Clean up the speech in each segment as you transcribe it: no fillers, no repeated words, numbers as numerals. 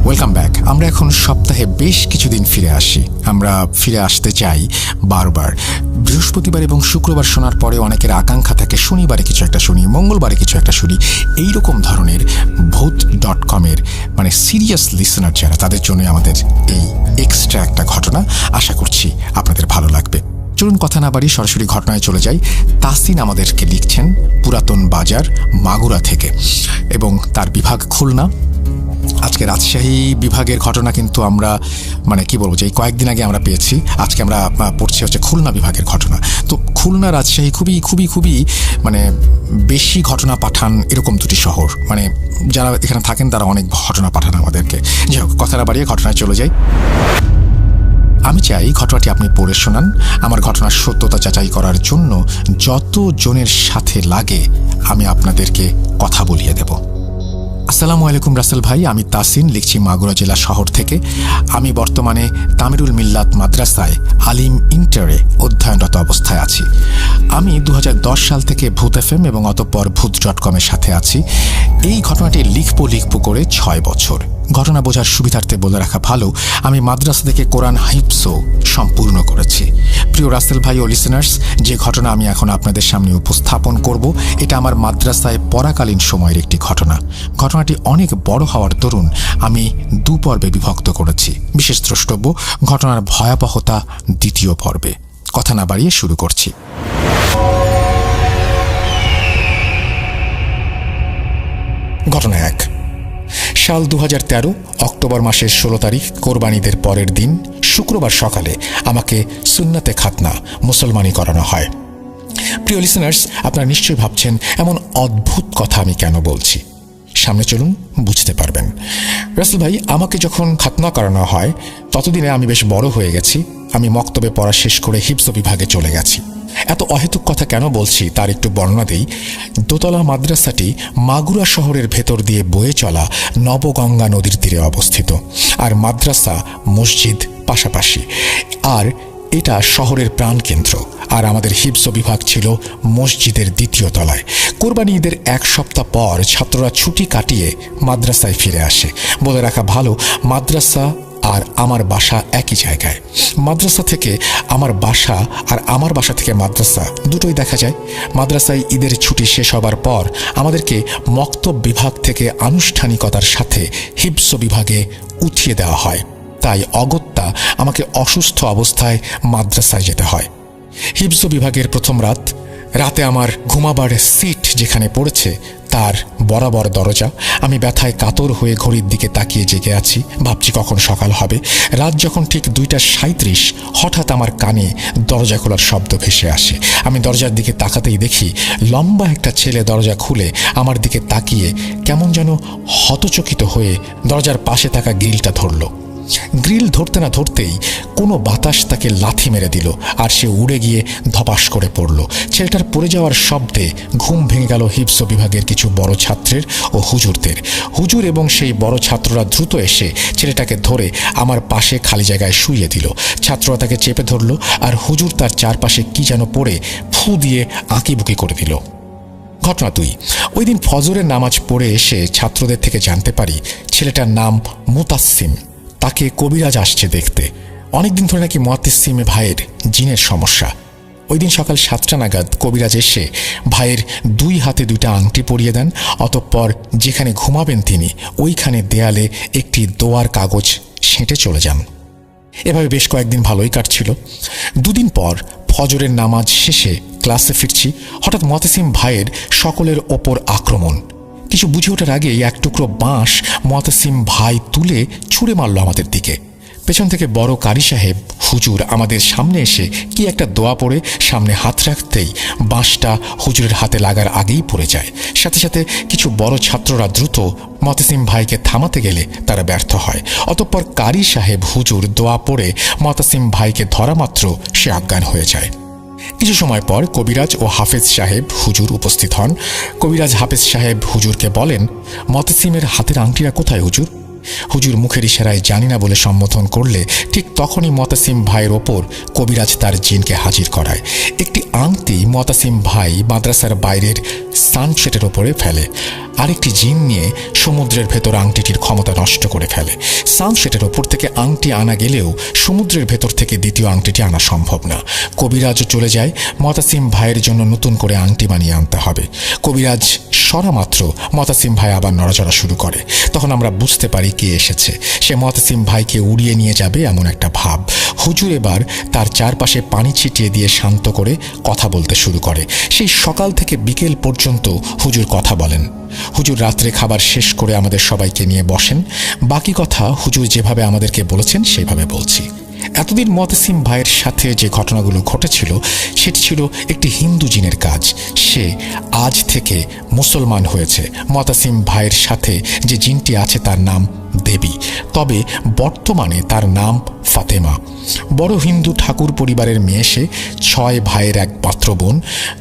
Welcome back. আমরা এখন সপ্তাহে বেশ কিছুদিন ফিরে আসি। আমরা ফিরে আসতে চাই বারবার। বৃহস্পতিবার এবং শুক্রবার শোনার পরে অনেকের আকাঙ্ক্ষা থাকে শনিবারে কিছু একটা শুনি, মঙ্গলবারে কিছু একটা শুনি। এইরকম ধরনের ভূত.com-এর মানে সিরিয়াস লিসনার যারা, তাদের জন্য আমাদের এই এক্সট্রা একটা ঘটনা। আশা করছি আপনাদের ভালো লাগবে। চলুন কথা না বাড়ি সরাসরি ঘটনায় চলে যাই। তাসিন আমাদেরকে লিখছেন পুরাতন বাজার মাগুরা থেকে এবং তার বিভাগ খুলনা। আজকে রাজশাহী বিভাগের ঘটনা কিন্তু আমরা মানে কি বলবো যে এই কয়েকদিন আগে আমরা পেয়েছি। আজকে আমরা পড়ছি হচ্ছে খুলনা বিভাগের ঘটনা। তো খুলনা রাজশাহী খুবই খুবই খুবই মানে বেশি ঘটনা পাঠান এরকম দুটি শহর, মানে যারা এখানে থাকেন তারা অনেক ঘটনা পাঠান আমাদেরকে। যাই হোক, কথা না বাড়িয়ে ঘটনায় চলে যাই। আমি চাই ঘটনাটি আপনি পড়ে শোনান। আমার ঘটনার সত্যতা যাচাই করার জন্য যত জনের সাথে লাগে আমি আপনাদেরকে কথা বলিয়ে দেব। আসসালামু আলাইকুম রাসেল ভাই, আমি তাসিন লিখছি মাগুরা জেলা শহর থেকে। আমি বর্তমানে তামিরুল মিল্লাত মাদ্রাসায় আলিম ইন্টারে অধ্যয়নরত অবস্থায় আছি। আমি 2010 সাল থেকে ভূত FM এবং অতঃপর ভূত.com-এর সাথে আছি। এই ঘটনাটি লিখবো করে 6 বছর। ঘটনা বোঝার সুবিধার্থে বলে রাখা ভালো, আমি মাদ্রাসা থেকে কোরআন হিফজও সম্পূর্ণ করেছি। প্রিয় রাসেল ভাই ও লিসেনার্স, যে ঘটনা আমি এখন আপনাদের সামনে উপস্থাপন করব এটা আমার মাদ্রাসায় পড়াকালীন সময়ের একটি ঘটনা। ঘটনাটি অনেক বড় হওয়ার দরুন আমি 2 পর্বে বিভক্ত করেছি। বিশেষ দ্রষ্টব্য ঘটনার ভয়াবহতা 2য় পর্বে। কথা না বাড়িয়ে শুরু করছি। ঘটনা 1। সাল 2013 অক্টোবর মাসের 16 তারিখ, কোরবানিদের পরের দিন শুক্রবার সকালে আমাকে সুন্নাতে খাতনা মুসলমানি করানো হয়। প্রিয় লিসেনার্স, আপনারা নিশ্চয়ই ভাবছেন এমন অদ্ভুত কথা আমি কেন বলছি। সামনে চলুন, বুঝতে পারবেন। রাসেল ভাই, আমাকে যখন খাতনা করানো হয় ততদিনে আমি বেশ বড় হয়ে গেছি। আমি মক্তবে পড়া শেষ করে হিফজ বিভাগে চলে গেছি। এত অহেতুক কথা কেন বলছি তার একটু বর্ণনা দেই। দোতলা মাদ্রাসাটি মাগুরা শহরের ভেতর দিয়ে বয়ে চলা নবগঙ্গা নদীর তীরে অবস্থিত, আর মাদ্রাসা মসজিদ পাশাপাশি, আর এটা শহরের প্রাণকেন্দ্র। আর আমাদের হিফজ বিভাগ ছিল মসজিদের 2য় তলায়। কোরবানি ঈদের 1 সপ্তাহ পর ছাত্ররা ছুটি কাটিয়ে মাদ্রাসায় ফিরে আসে। বলে রাখা ভালো, মাদ্রাসা আর আমার বাসা একই জায়গায়। মাদ্রাসা থেকে আমার বাসা আর আমার বাসা থেকে মাদ্রাসা দুটোই দেখা যায়। মাদ্রাসায় ঈদের ছুটি শেষ হবার পর আমাদেরকে মক্তব বিভাগ থেকে আনুষ্ঠানিকতার সাথে হিফজ বিভাগে উঠিয়ে দেওয়া হয়। তাই অগত্যা আমাকে অসুস্থ অবস্থায় মাদ্রাসায় যেতে হয়। হিফজ বিভাগের প্রথম রাতে আমার ঘুমাবার সিট যেখানে পড়েছে তার বরাবর দরজা। আমি ব্যথায় কাতর হয়ে ঘড়ির দিকে তাকিয়ে জেগে আছি, ভাবছি কখন সকাল হবে। রাত যখন ঠিক 2:37 হঠাৎ আমার কানে দরজা খোলার শব্দ ভেসে আসে। আমি দরজার দিকে তাকাতেই দেখি লম্বা একটা ছেলে দরজা খুলে আমার দিকে তাকিয়ে কেমন যেন হতচকিত হয়ে দরজার পাশে থাকা গ্রিলটা ধরল। গ্রিল ধরতে না ধরতেই কোনো বাতাস তাকে লাথি মেরে দিল, আর সে উড়ে গিয়ে ধপাস করে পড়ল। ছেলেটার পড়ে যাওয়ার শব্দে ঘুম ভেঙে গেল হিফজ বিভাগের কিছু বড় ছাত্রের ও হুজুরদের। হুজুর এবং সেই বড় ছাত্ররা দ্রুত এসে ছেলেটাকে ধরে আমার পাশে খালি জায়গায় শুইয়ে দিল। ছাত্ররা তাকে চেপে ধরল, আর হুজুর তার চারপাশে কি যেন পড়ে ফু দিয়ে আঁকিবুকি করে দিল। ঘটনা 2। ওই দিন ফজরের নামাজ পড়ে এসে ছাত্রদের থেকে জানতে পারি ছেলেটার নাম মুতাসিম। তাকে কবিরাজ আসছে দেখতে। অনেকদিন ধরে নাকি মুতাসিমে ভাইয়ের জিনের সমস্যা। ওই দিন সকাল 7টা নাগাদ কবিরাজ এসে ভাইয়ের 2 হাতে 2টা আংটি পরিয়ে দেন। অতঃপর যেখানে ঘুমাবেন তিনি ওইখানে দেয়ালে একটি দোয়ার কাগজ সেঁটে চলে যান। এভাবে বেশ কয়েকদিন ভালোই কাটছিল। 2 দিন পর ফজরের নামাজ শেষে ক্লাসে ফিরছি। হঠাৎ মুতাসিম ভাইয়ের সকলের ওপর আক্রমণ। কিছু বুঝে ওঠার আগেই এক টুকরো বাঁশ মুতাসিম ভাই তুলে ছুঁড়ে মারল আমাদের দিকে। পেছন থেকে বড় কারি সাহেব হুজুর আমাদের সামনে এসে কি একটা দোয়া পড়ে সামনে হাত রাখতেই বাঁশটা হুজুরের হাতে লাগার আগেই পড়ে যায়। সাথে সাথে কিছু বড় ছাত্ররা দ্রুত মুতাসিম ভাইকে থামাতে গেলে তারা ব্যর্থ হয়। অতঃপর কারি সাহেব হুজুর দোয়া পড়ে মুতাসিম ভাইকে ধরা মাত্র সে অজ্ঞান হয়ে যায়। কিছু সময় পর কবিরাজ ও হাফেজ সাহেব হুজুর উপস্থিত হন। কবিরাজ হাফেজ সাহেব হুজুরকে বলেন, মুতাসিমের হাতের আংটিরা কোথায় হুজুর? হুজুর মুখের ইশারায় জানি না বলে সম্বোধন করলে ঠিক তখনই মতাসিম ভাইয়ের ওপর কবিরাজ তার জিনকে হাজির করায়। একটি আংটি মতাসিম ভাই মাদ্রাসার বাইরের সানসেটের ওপরে ফেলে, আরেকটি জিন নিয়ে সমুদ্রের ভেতর আংটিটির ক্ষমতা নষ্ট করে ফেলে। সানসেটের ওপর থেকে আংটি আনা গেলেও সমুদ্রের ভেতর থেকে দ্বিতীয় আংটিটি আনা সম্ভব না। কবিরাজও চলে যায়, মতাসিম ভাইয়ের জন্য নতুন করে আংটি বানিয়ে আনতে হবে। কবিরাজ সরা মাত্র মতাসিম ভাই আবার নড়াচড়া শুরু করে। তখন আমরা বুঝতে পারি কে এসেছে। সে মতাসিম ভাইকে উড়িয়ে নিয়ে যাবে এমন একটা ভাব। হুজুর এবার তার চারপাশে পানি ছিটিয়ে দিয়ে শান্ত করে কথা বলতে শুরু করে। সেই সকাল থেকে বিকেল পর্যন্ত হুজুর কথা বলেন। হুজুর রাত্রে খাবার শেষ করে আমাদের সবাইকে নিয়ে বসেন। বাকি কথা হুজুর যেভাবে আমাদেরকে বলেছেন সেইভাবে বলছি। এতদিন মতাসিম ভাইয়ের সাথে যে ঘটনাগুলো ঘটেছিল সেটি ছিল একটি হিন্দু জিনের কাজ। সে আজ থেকে মুসলমান হয়েছে। মতাসিম ভাইয়ের সাথে যে জিনটি আছে তার নাম দেবী, তবে বর্তমানে তার নাম ফাতেমা। বড় হিন্দু ঠাকুর পরিবারের মেয়ে সে, 6 ভাইয়ের একমাত্র বোন।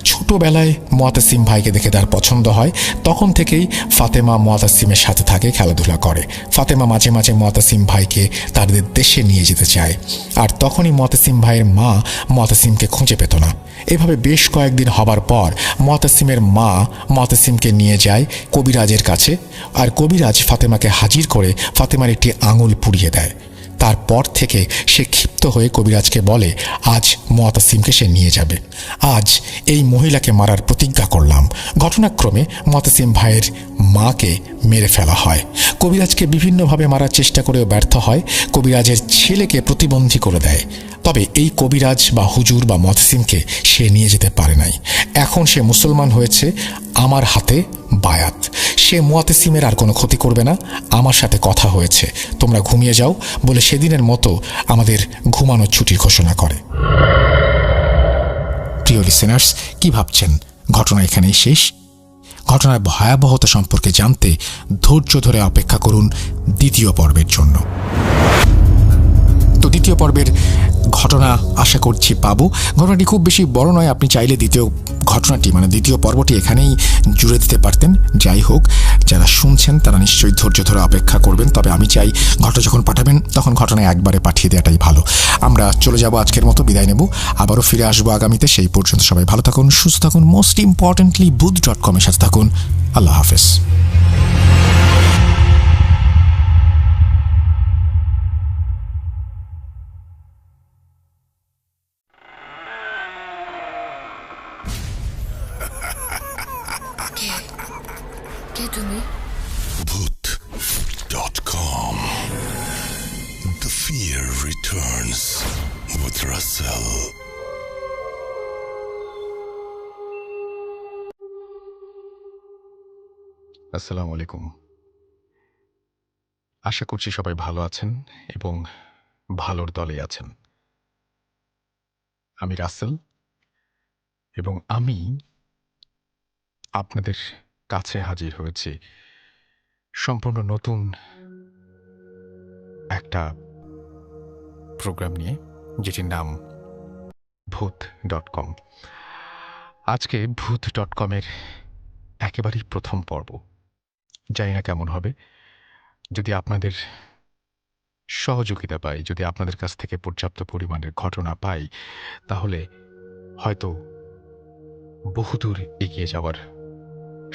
ছোটবেলায় মতাসিম ভাইকে দেখে তার পছন্দ হয়। তখন থেকেই ফাতেমা মতাসিমের সাথে থাকে, খেলাধুলা করে। ফাতেমা মাঝে মাঝে মতাসিম ভাইকে তাদের দেশে নিয়ে যেতে চায়, আর তখনই মতাসিম ভাইয়ের মা মতাসিমকে খুঁজে পেত না। এভাবে বেশ কয়েকদিন হবার পর মতাসিমের মা মতাসিমকে নিয়ে যায় কবিরাজের কাছে, আর কবিরাজ ফাতেমাকে হাজির করে ফাতেমার একটি আঙুল পুড়িয়ে দেয়। তারপর থেকে সে ক্ষিপ্ত হয়ে কবিরাজকে বলে আজ মতাসিমকে সে নিয়ে যাবে। আজ এই মহিলাকে মারার প্রতিজ্ঞা করলাম। ঘটনাক্রমে মতাসিম ভাইয়ের মাকে মেরে ফেলা হয়। কবিরাজকে বিভিন্নভাবে মারার চেষ্টা করেও ব্যর্থ হয়। কবিরাজের ছেলেকে প্রতিবন্ধী করে দেয়। তবে এই কবিরাজ বা হুজুর বা মতাসিমকে সে নিয়ে যেতে পারে নাই। এখন সে মুসলমান হয়েছে আমার হাতে বায়াত। সে মুতাসিমের আর কোনো ক্ষতি করবে না। আমার সাথে কথা হয়েছে, তোমরা ঘুমিয়ে যাও বলে সেদিনের মতো আমাদের ঘুমানোর ছুটির ঘোষণা করে। প্রিয় লিসেনার্স, কি ভাবছেন ঘটনা এখানেই শেষ? ঘটনার ভয়াবহতা সম্পর্কে জানতে ধৈর্য ধরে অপেক্ষা করুন দ্বিতীয় পর্বের জন্য। তো দ্বিতীয় পর্বের ঘটনা আশা করছি পাবো। ঘটনাটি খুব বেশি বড় নয়, আপনি চাইলে দ্বিতীয় পর্বটি এখানেই জুড়ে দিতে পারতেন। যাই হোক, যারা শুনছেন তারা নিশ্চয়ই ধৈর্য ধরে অপেক্ষা করবেন। তবে আমি চাই ঘটনা যখন পাঠাবেন তখন ঘটনা একবারে পাঠিয়ে দেওয়াটাই ভালো। আমরা চলে যাব, আজকের মতো বিদায় নেব। আবারও ফিরে আসবো আগামীতে। সেই পর্যন্ত সবাই ভালো থাকুন, সুস্থ থাকুন, মোস্ট ইম্পর্টেন্টলি booth.com এর সাথে থাকুন। আল্লাহ হাফেজ। কে তুমি? Booth.com. The fear returns with Russell. আসসালামু আলাইকুম। আশা করছি সবাই ভালো আছেন এবং ভালোর দলে আছেন। আমি রাসেল এবং আমি আপনাদের কাছে হাজির হয়েছি সম্পূর্ণ নতুন একটা প্রোগ্রাম নিয়ে, যেটির নাম Booth.com। আজকে Booth.com এর একেবারেই প্রথম পর্ব। জানি না কেমন হবে। যদি আপনাদের সহযোগিতা পাই, যদি আপনাদের কাছ থেকে পর্যাপ্ত পরিমাণের ঘটনা পাই, তাহলে হয়তো বহুদূর এগিয়ে যাওয়ার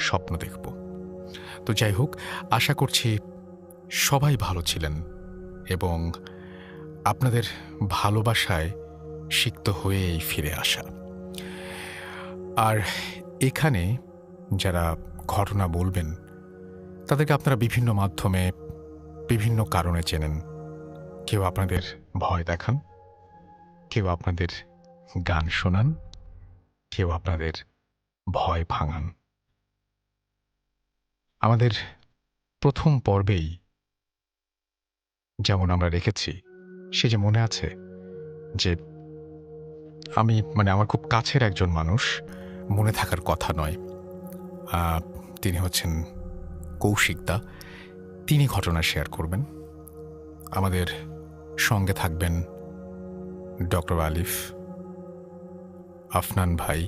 স্বপ্ন দেখব। তো যাই হোক, আশা করছি সবাই ভালো ছিলেন এবং আপনাদের ভালোবাসায় সিক্ত হয়েই ফিরে আসা। আর এখানে যারা ঘটনা বলবেন তাদেরকে আপনারা বিভিন্ন মাধ্যমে বিভিন্ন কারণে চেনেন। কেউ আপনাদের ভয় দেখান, কেউ আপনাদের গান শোনান, কেউ আপনাদের ভয় ভাঙান। আমাদের প্রথম পর্বেই যেমন আমরা রেখেছি, সে যে মনে আছে যে আমার খুব কাছের একজন মানুষ, মনে থাকার কথা নয়, তিনি হচ্ছেন কৌশিকদা। তিনি ঘটনা শেয়ার করবেন। আমাদের সঙ্গে থাকবেন ডক্টর আলিফ, আফনান ভাই,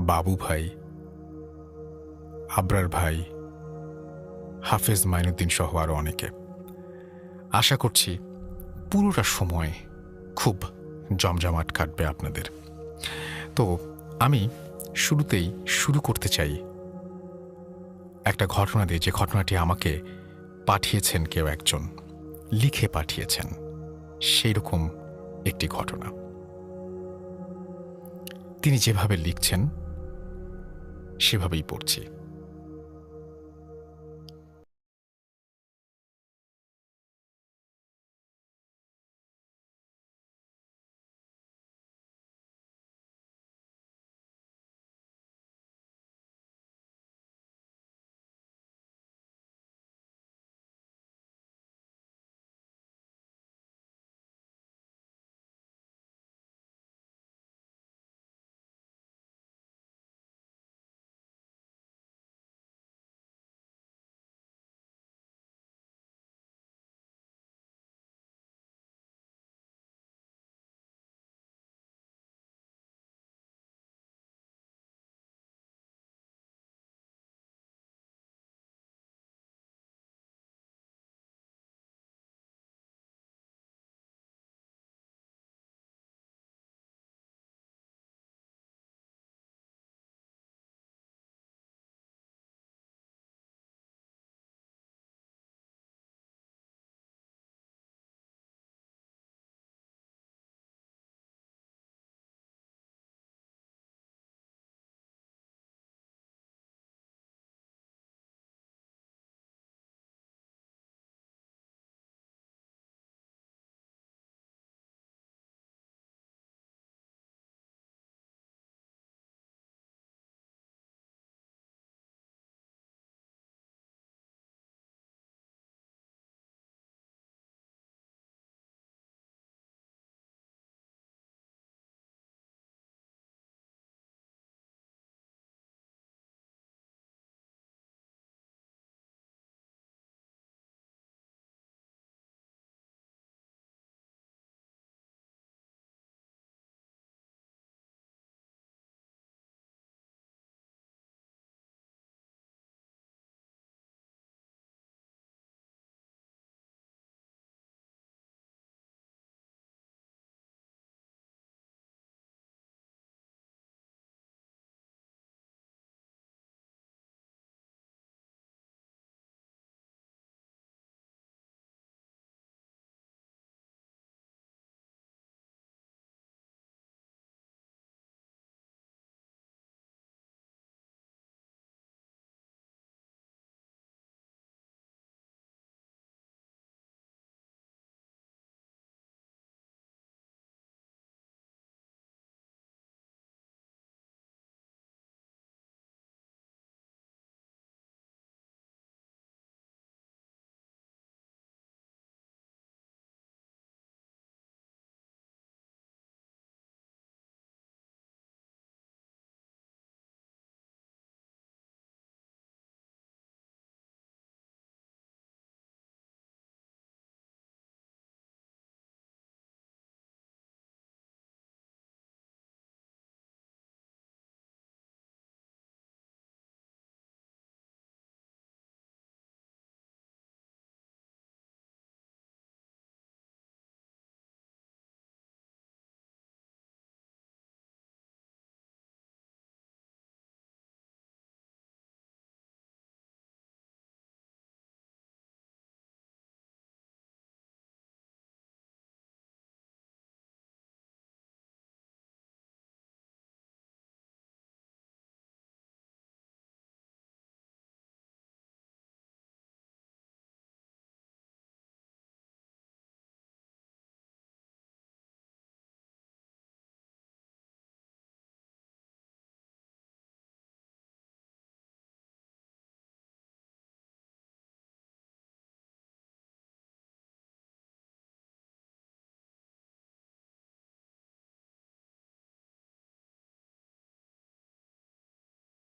বাবু ভাই, আবরার ভাই, হাফেজ মাইনুদ্দিন সহ আরও অনেকে। আশা করছি পুরোটা সময় খুব জমজমাট কাটবে আপনাদের। তো আমি শুরুতেই শুরু করতে চাই একটা ঘটনা দিয়ে, যে ঘটনাটি আমাকে পাঠিয়েছেন কেউ একজন, লিখে পাঠিয়েছেন সেই রকম একটি ঘটনা। তিনি যেভাবে লিখছেন সেভাবেই পড়ছি।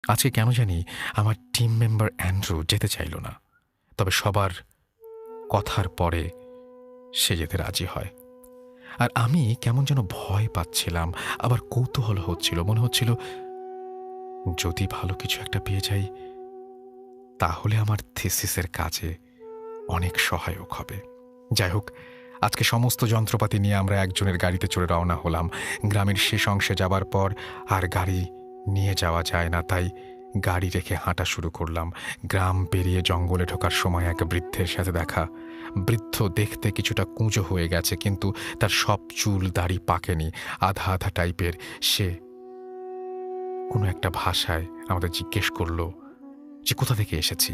আজকে কেন জানি আমার টিম মেম্বার অ্যান্ড্রু যেতে চাইল না, তবে সবার কথার পরে সে যেতে রাজি হয়। আর আমি কেমন যেন ভয় পাচ্ছিলাম, আবার কৌতূহল হচ্ছিল। মনে হচ্ছিল যদি ভালো কিছু একটা পেয়ে যাই তাহলে আমার থিসিসের কাজে অনেক সহায়ক হবে। যাই হোক, আজকে সমস্ত যন্ত্রপাতি নিয়ে আমরা একজনের গাড়িতে চড়ে রওনা হলাম। গ্রামের শেষ অংশে যাবার পর আর গাড়ি নিয়ে যাওয়া যায় না, তাই গাড়ি রেখে হাঁটা শুরু করলাম। গ্রাম পেরিয়ে জঙ্গলে ঢোকার সময় এক বৃদ্ধের সাথে দেখা। বৃদ্ধ দেখতে কিছুটা কুঁজো হয়ে গেছে, কিন্তু তার সব চুল দাড়ি পাকেনি, আধা আধা টাইপের। সে কোনো একটা ভাষায় আমাদের জিজ্ঞেস করলো যে কোথা থেকে এসেছি।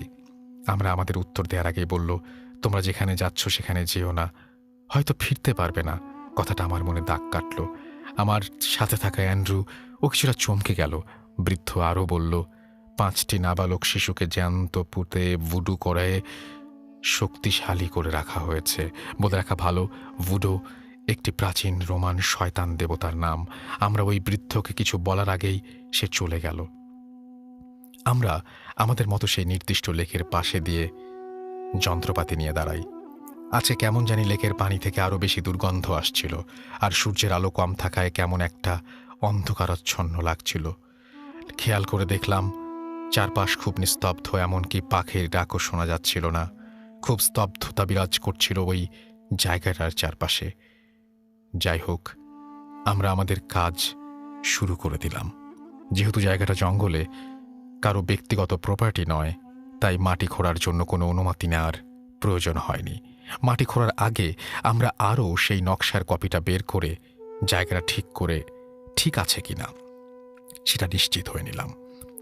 আমরা আমাদের উত্তর দেওয়ার আগেই বলল, তোমরা যেখানে যাচ্ছ সেখানে যেও না, হয়তো ফিরতে পারবে না। কথাটা আমার মনে দাগ কাটল। আমার সাথে থাকা অ্যান্ড্রু ও কিছুটা চমকে গেল। বৃদ্ধ আরও বলল, 5টি নাবালক শিশুকে জ্যান্ত পুঁতে ভুডু করে শক্তিশালী করে রাখা হয়েছে। বলে রাখা ভালো, ভুডো একটি প্রাচীন রোমান শয়তান দেবতার নাম। আমরা ওই বৃদ্ধকে কিছু বলার আগেই সে চলে গেল। আমরা আমাদের মতো সেই নির্দিষ্ট লেকের পাশে দিয়ে যন্ত্রপাতি নিয়ে দাঁড়াই। আজকে কেমন জানি লেকের পানি থেকে আরও বেশি দুর্গন্ধ আসছিল, আর সূর্যের আলো কম থাকায় কেমন একটা অন্ধকারাচ্ছন্ন লাগছিল। খেয়াল করে দেখলাম চারপাশ খুব নিস্তব্ধ, এমনকি পাখির ডাকও শোনা যাচ্ছিল না। খুব স্তব্ধতা বিরাজ করছিল ওই জায়গাটার চারপাশে। যাই হোক, আমরা আমাদের কাজ শুরু করে দিলাম। যেহেতু জায়গাটা জঙ্গলে, কারো ব্যক্তিগত প্রপার্টি নয়, তাই মাটি খোঁড়ার জন্য কোনো অনুমতি নেওয়ার প্রয়োজন হয়নি। মাটি খোঁড়ার আগে আমরা আরও সেই নকশার কপিটা বের করে জায়গাটা ঠিক আছে কিনা সেটা নিশ্চিত হয়ে নিলাম।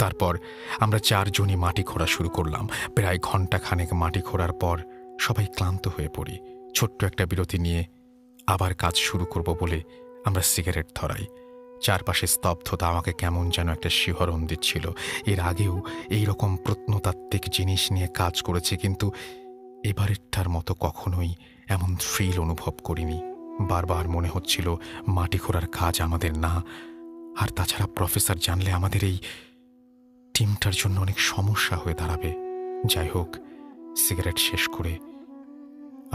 তারপর আমরা 4 জনই মাটি খোঁড়া শুরু করলাম। প্রায় ঘণ্টাখানেক মাটি খোঁড়ার পর সবাই ক্লান্ত হয়ে পড়ি। ছোট্ট একটা বিরতি নিয়ে আবার কাজ শুরু করব বলে আমরা সিগারেট ধরাই। চারপাশে স্তব্ধতা আমাকে কেমন যেন একটা শিহরণ দিচ্ছিল। এর আগেও এইরকম প্রত্নতাত্ত্বিক জিনিস নিয়ে কাজ করেছি, কিন্তু এবারেরটার মতো কখনোই এমন থ্রিল অনুভব করিনি। বারবার মনে হচ্ছিল মাটি খোঁড়ার কাজ আমাদের না। আর তাছাড়া প্রফেসর জানলে আমাদের এই টিমটার জন্য অনেক সমস্যা হয়ে দাঁড়াবে। যাই হোক, সিগারেট শেষ করে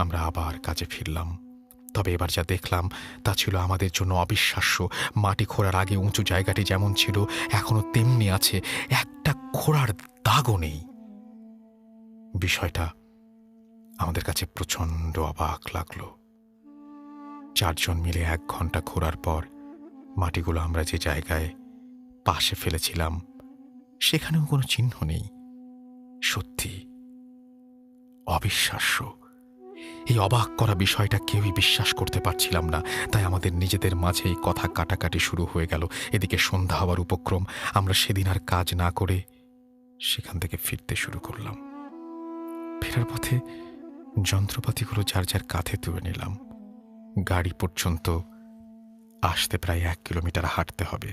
আমরা আবার কাজে ফিরলাম। তবে এবার যা দেখলাম তা ছিল আমাদের জন্য অবিশ্বাস্য। মাটি খোঁড়ার আগে উঁচু জায়গাটি যেমন ছিল এখনো তেমনি আছে, একটা খোঁড়ার দাগও নেই। বিষয়টা আমাদের কাছে প্রচণ্ড অবাক লাগলো। 4 জন মিলে 1 ঘন্টা খোঁড়ার পর মাটিগুলো আমরা যে জায়গায় পাশে ফেলেছিলাম সেখানেও কোনো চিহ্ন নেই। সত্যি অবিশ্বাস্য। এই অবাক করা বিষয়টা কেউই বিশ্বাস করতে পারছিলাম না, তাই আমাদের নিজেদের মাঝেই কথা কাটাকাটি শুরু হয়ে গেল। এদিকে সন্ধ্যা হওয়ার উপক্রম। আমরা সেদিন আর কাজ না করে সেখান থেকে ফিরতে শুরু করলাম। ফেরার পথে যন্ত্রপাতিগুলো যার যার কাঁধে তুলে নিলাম। গাড়ি পর্যন্ত আসতে প্রায় 1 কিলোমিটার হাঁটতে হবে।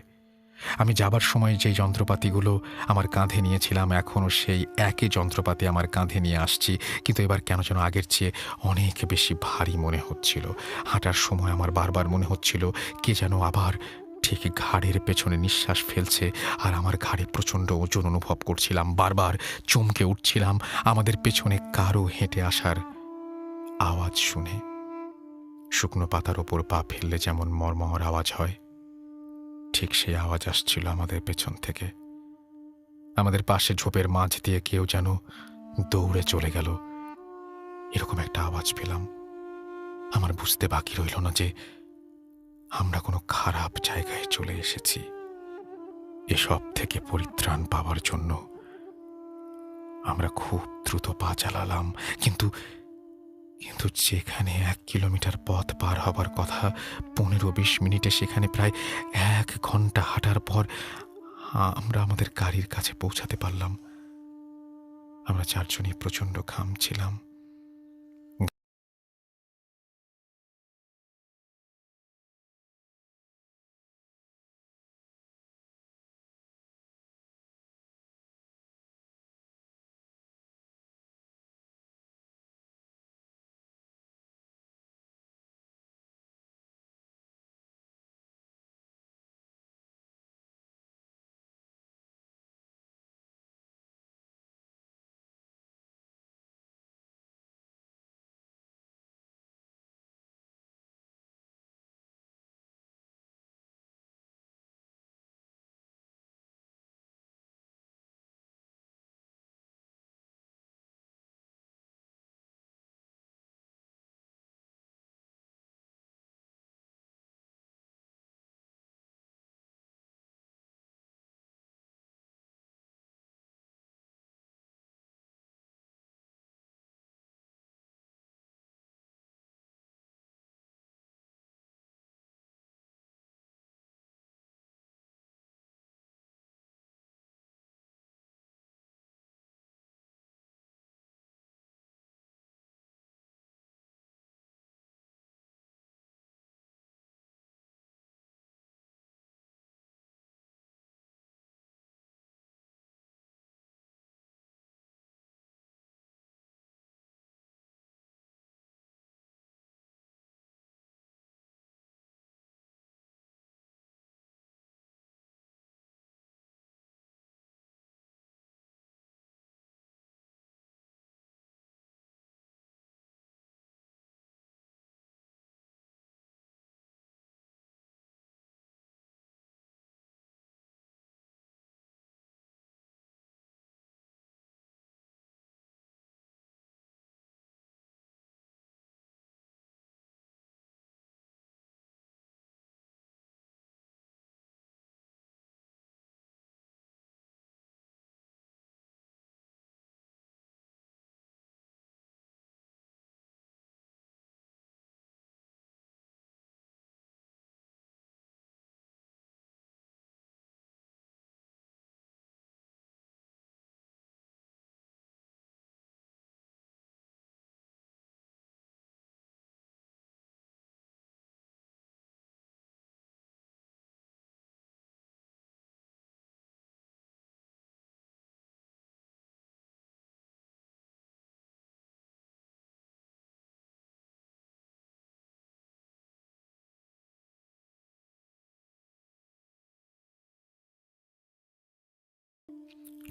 আমি যাবার সময় যে যন্ত্রপাতিগুলো আমার কাঁধে নিয়েছিলাম, এখনও সেই একই যন্ত্রপাতি আমার কাঁধে নিয়ে আসছি, কিন্তু এবার কেন যেন আগের চেয়ে অনেক বেশি ভারী মনে হচ্ছিল। হাঁটার সময় আমার বারবার মনে হচ্ছিল কে যেন আবার ঠিক ঘাড়ের পেছনে নিঃশ্বাস ফেলছে, আর আমার ঘাড়ে প্রচণ্ড ওজন অনুভব করছিলাম। বারবার চমকে উঠছিলাম আমাদের পেছনে কারো হেঁটে আসার আওয়াজ শুনে। শুকনো পাতার ওপর পা ফেললে যেমন মরমর আওয়াজ হয়, ঠিক সেই আওয়াজ আসছিল আমাদের পেছন থেকে। আমাদের পাশে ঝোপের মাঝ দিয়ে কেউ যেন দৌড়ে চলে গেল, এরকম একটা আওয়াজ পেলাম। আমার বুঝতে বাকি রইল না যে আমরা কোনো খারাপ জায়গায় চলে এসেছি। এসব থেকে পরিত্রাণ পাওয়ার জন্য আমরা খুব দ্রুত পা চালালাম, কিন্তু যেখানে 1 কিলোমিটার পথ পার হবার কথা 15-20 মিনিটে, সেখানে প্রায় 1 ঘন্টা হাঁটার পর আমরা আমাদের গাড়ির কাছে পৌঁছাতে পারলাম। আমরা 4 জনই প্রচণ্ড ঘামছিলাম।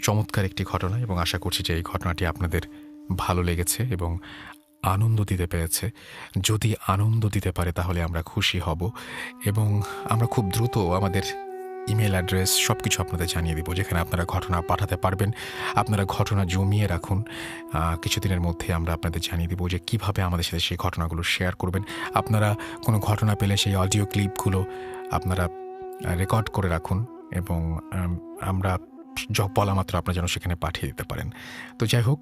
চমৎকার একটি ঘটনা, এবং আশা করছি যে এই ঘটনাটি আপনাদের ভালো লেগেছে এবং আনন্দ দিতে পেরেছে। যদি আনন্দ দিতে পারে তাহলে আমরা খুশি হব, এবং আমরা খুব দ্রুত আমাদের ইমেল অ্যাড্রেস সব কিছু আপনাদের জানিয়ে দিব, যেখানে আপনারা ঘটনা পাঠাতে পারবেন। আপনারা ঘটনা জমিয়ে রাখুন, কিছুদিনের মধ্যে আমরা আপনাদের জানিয়ে দিব যে কিভাবে আমাদের সাথে সেই ঘটনাগুলো শেয়ার করবেন। আপনারা কোনো ঘটনা পেলে সেই অডিও ক্লিপগুলো আপনারা রেকর্ড করে রাখুন, এবং আমরা বলা মাত্র আপনারা যেন সেখানে পাঠিয়ে দিতে পারেন। তো যাই হোক,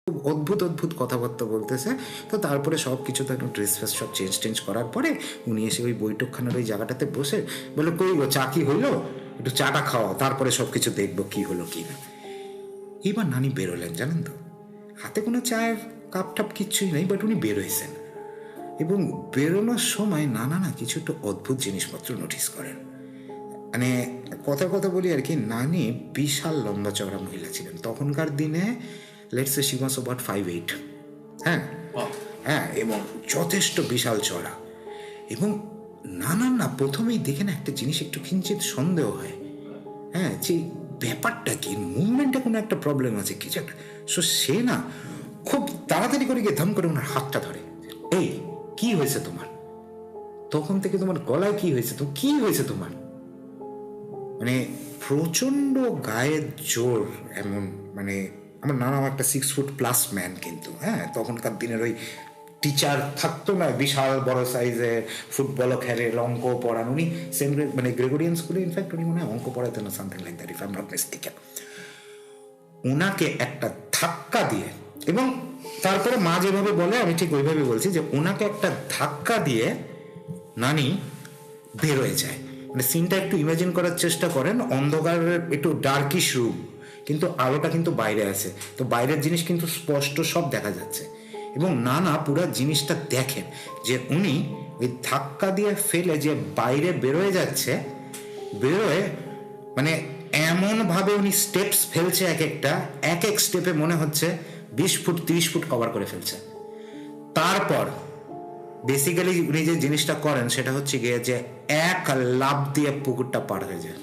খুব অদ্ভুত অদ্ভুত কথাবার্তা বলতেছে। তো তারপরে সব কিছু তো একটু ড্রেস ফ্রেস সব চেঞ্জ টেঞ্জ করার পরে উনি এসে ওই বৈঠকখানার ওই জায়গাটাতে বসে বলে, কই গো, চা কি হইলো, একটু চাটা খাওয়াও, তারপরে সব কিছু দেখবো কি হলো কি না। এবার নানি বেরোলেন, জানেন তো, হাতে কোনো চায়ের কাপ টাপ কিচ্ছুই নেই, বাট উনি বেরোয়েছেন। এবং বেরোনোর সময় নানা কিছু একটা অদ্ভুত জিনিসপত্র নোটিস করেন। মানে কথা বলি আর কি, নানি বিশাল লম্বা চওড়া মহিলা ছিলেন তখনকার দিনে। Let's say she was about 5'8", হ্যাঁ হ্যাঁ, এবং যথেষ্ট বিশাল চওড়া। এবং না প্রথমেই দেখে না একটা জিনিস একটু কিঞ্চিত সন্দেহ হয়, হ্যাঁ, যে ব্যাপারটা কি, মুভমেন্টে কোনো একটা প্রবলেম আছে কিছু একটা। সো সে না খুব তাড়াতাড়ি করে গিয়ে ধম করে ওনার হাতটা ধরে, এই কি হয়েছে তোমার, তখন থেকে তোমার গলায় কি হয়েছে, তো কি হয়েছে তোমার। মানে প্রচণ্ড গায়ের জোর এমন, মানে আমার নানাও একটা 6 ফুট প্লাস ম্যান, কিন্তু হ্যাঁ তখনকার দিনের ওই টিচার থাকতো না বিশাল বড় সাইজের, ফুটবলও খেলে, অঙ্ক পড়ান উনি, সেম মানে গ্রেগোরিয়ান স্কুলে ইনফ্যাক্ট উনি মনে হয় অঙ্ক পড়াতেন না, something like that if I am not mistaken. ওনাকে একটা ধাক্কা দিয়ে, এবং তারপরে মা যেভাবে বলে আমি ঠিক ওইভাবে বলছি, যে ওনাকে একটা ধাক্কা দিয়ে নানি বেরোয় যায়। মানে সিনটা একটু ইমাজিন করার চেষ্টা করেন, অন্ধকারের একটু ডার্কিশ রুম, কিন্তু আলোটা কিন্তু বাইরে আছে, তো বাইরের জিনিস কিন্তু স্পষ্ট সব দেখা যাচ্ছে। এবং নানা পুরো জিনিসটা দেখেন যে উনি ওই ধাক্কা দিয়ে ফেলে যে বাইরে বেরোয় যাচ্ছে, বেরোয় মানে এমনভাবে উনি স্টেপস ফেলছে, এক এক স্টেপে মনে হচ্ছে 20 ফুট 30 ফুট কভার করে ফেলছে। তারপর বেসিক্যালি উনি যে জিনিসটা করেন সেটা হচ্ছে গিয়ে যে এক লাফ দিয়ে পুকুরটা পার হয়ে যায়।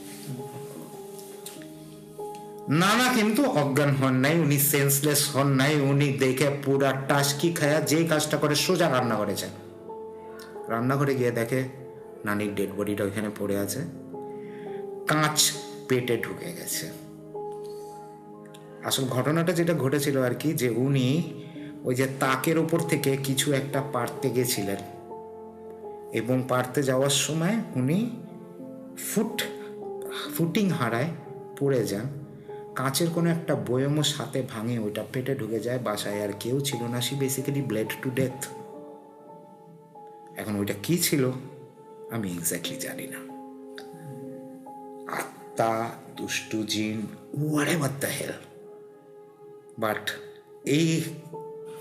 নানা কিন্তু অজ্ঞান হন নাই, উনি সেন্সলেস হন নাই, উনি দেখে পুরা টাসকি খায়া যে কাজটা করে সোজা রান্নাঘরে যান। রান্নাঘরে গিয়ে দেখে নানির ডেড বডিটা ওইখানে পড়ে আছে, কাঁচ পেটে ঢুকে গেছে। আসল ঘটনাটা যেটা ঘটেছিল আর কি, যে উনি ওই যে তাকের ওপর থেকে কিছু একটা পারতে গেছিলেন, এবং পারতে যাওয়ার সময় উনি ফুটিং হারায় পড়ে যান। কাঁচের কোনো একটা বয়মও সাথে ভাঙে, ওইটা পেটে ঢুকে যায়। বাসায় আর কেউ ছিল না, সে বেসিক্যালি ব্লেড টু ডেথ। এখন ওইটা কি ছিল আমি এক্স্যাক্টলি জানি না, আত্মা, দুষ্টু জিন, হোয়াটএভার দ্য হেল। বাট এই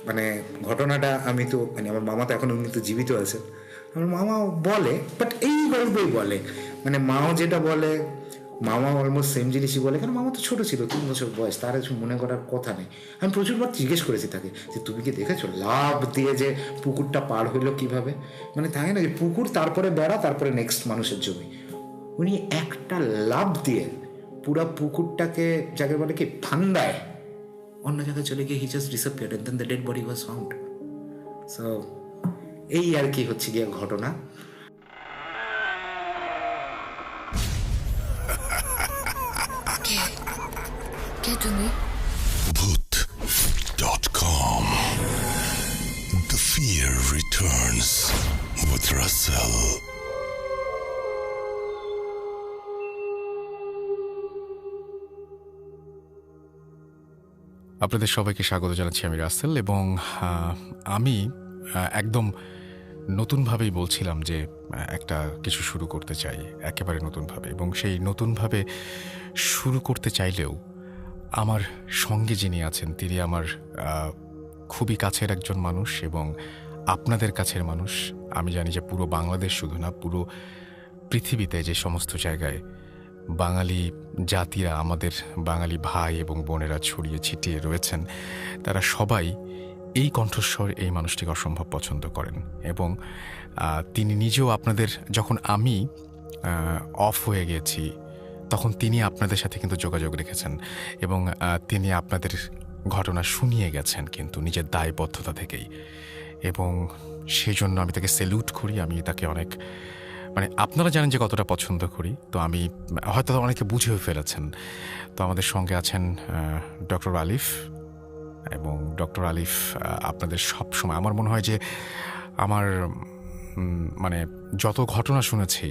মানে ঘটনাটা আমি তো মানে আমার মামা তো এখন উনি তো জীবিত আছে, আমার মামা বলে, বাট এই গল্পই বলে, মানে মাও যেটা বলে মামা অলমোস্ট সেম জিনিসই বলে, কারণ মামা তো ছোটো ছিল, 3 বছর বয়স, তার কিছু মনে করার কথা নেই। আমি প্রচুরবার জিজ্ঞেস করেছি তাকে যে তুমি কি দেখেছো লাভ দিয়ে যে পুকুরটা পার হইলো কিভাবে, মানে থাকে না যে পুকুর তারপরে বেড়া তারপরে নেক্সট মানুষের জমি, উনি একটা লাভ দিয়ে পুরা পুকুরটাকে যাকে বলে কি ঠান্ডায় অন্য জায়গায় চলে গিয়ে he just disappeared and then the dead body was found. So এই আর কি হচ্ছে গিয়ে ঘটনা। কে তুমি? Bhoot.com. The fear returns with Russell. আপনাদের সবাইকে স্বাগত জানাচ্ছি, আমি রাসেল। এবং আমি একদম নতুনভাবেই বলছিলাম যে একটা কিছু শুরু করতে চাই একেবারে নতুনভাবে, এবং সেই নতুনভাবে শুরু করতে চাইলেও আমার সঙ্গে যিনি আছেন তিনি আমার খুবই কাছের একজন মানুষ, এবং আপনাদের কাছের মানুষ। আমি জানি যে পুরো বাংলাদেশ শুধু না, পুরো পৃথিবীতে যে সমস্ত জায়গায় বাঙালি জাতিরা, আমাদের বাঙালি ভাই এবং বোনেরা ছড়িয়ে ছিটিয়ে রয়েছেন, তারা সবাই এই কণ্ঠস্বর, এই মানুষটিকে অসম্ভব পছন্দ করেন। এবং তিনি নিজেও আপনাদের, যখন আমি অফ হয়ে গেছি তখন তিনি আপনাদের সাথে কিন্তু যোগাযোগ রেখেছেন, এবং তিনি আপনাদের ঘটনা শুনিয়ে গেছেন কিন্তু নিজের দায়বদ্ধতা থেকেই। এবং সেই জন্য আমি তাকে স্যালুট করি। আমি তাকে অনেক, মানে আপনারা জানেন যে কতটা পছন্দ করি, তো আমি হয়তো অনেকে বুঝেও ফেলেছেন। তো আমাদের সঙ্গে আছেন ডক্টর আলিফ, এবং ডক্টর আলিফ আপনাদের সব সময়, আমার মনে হয় যে আমার মানে যত ঘটনা শুনেছি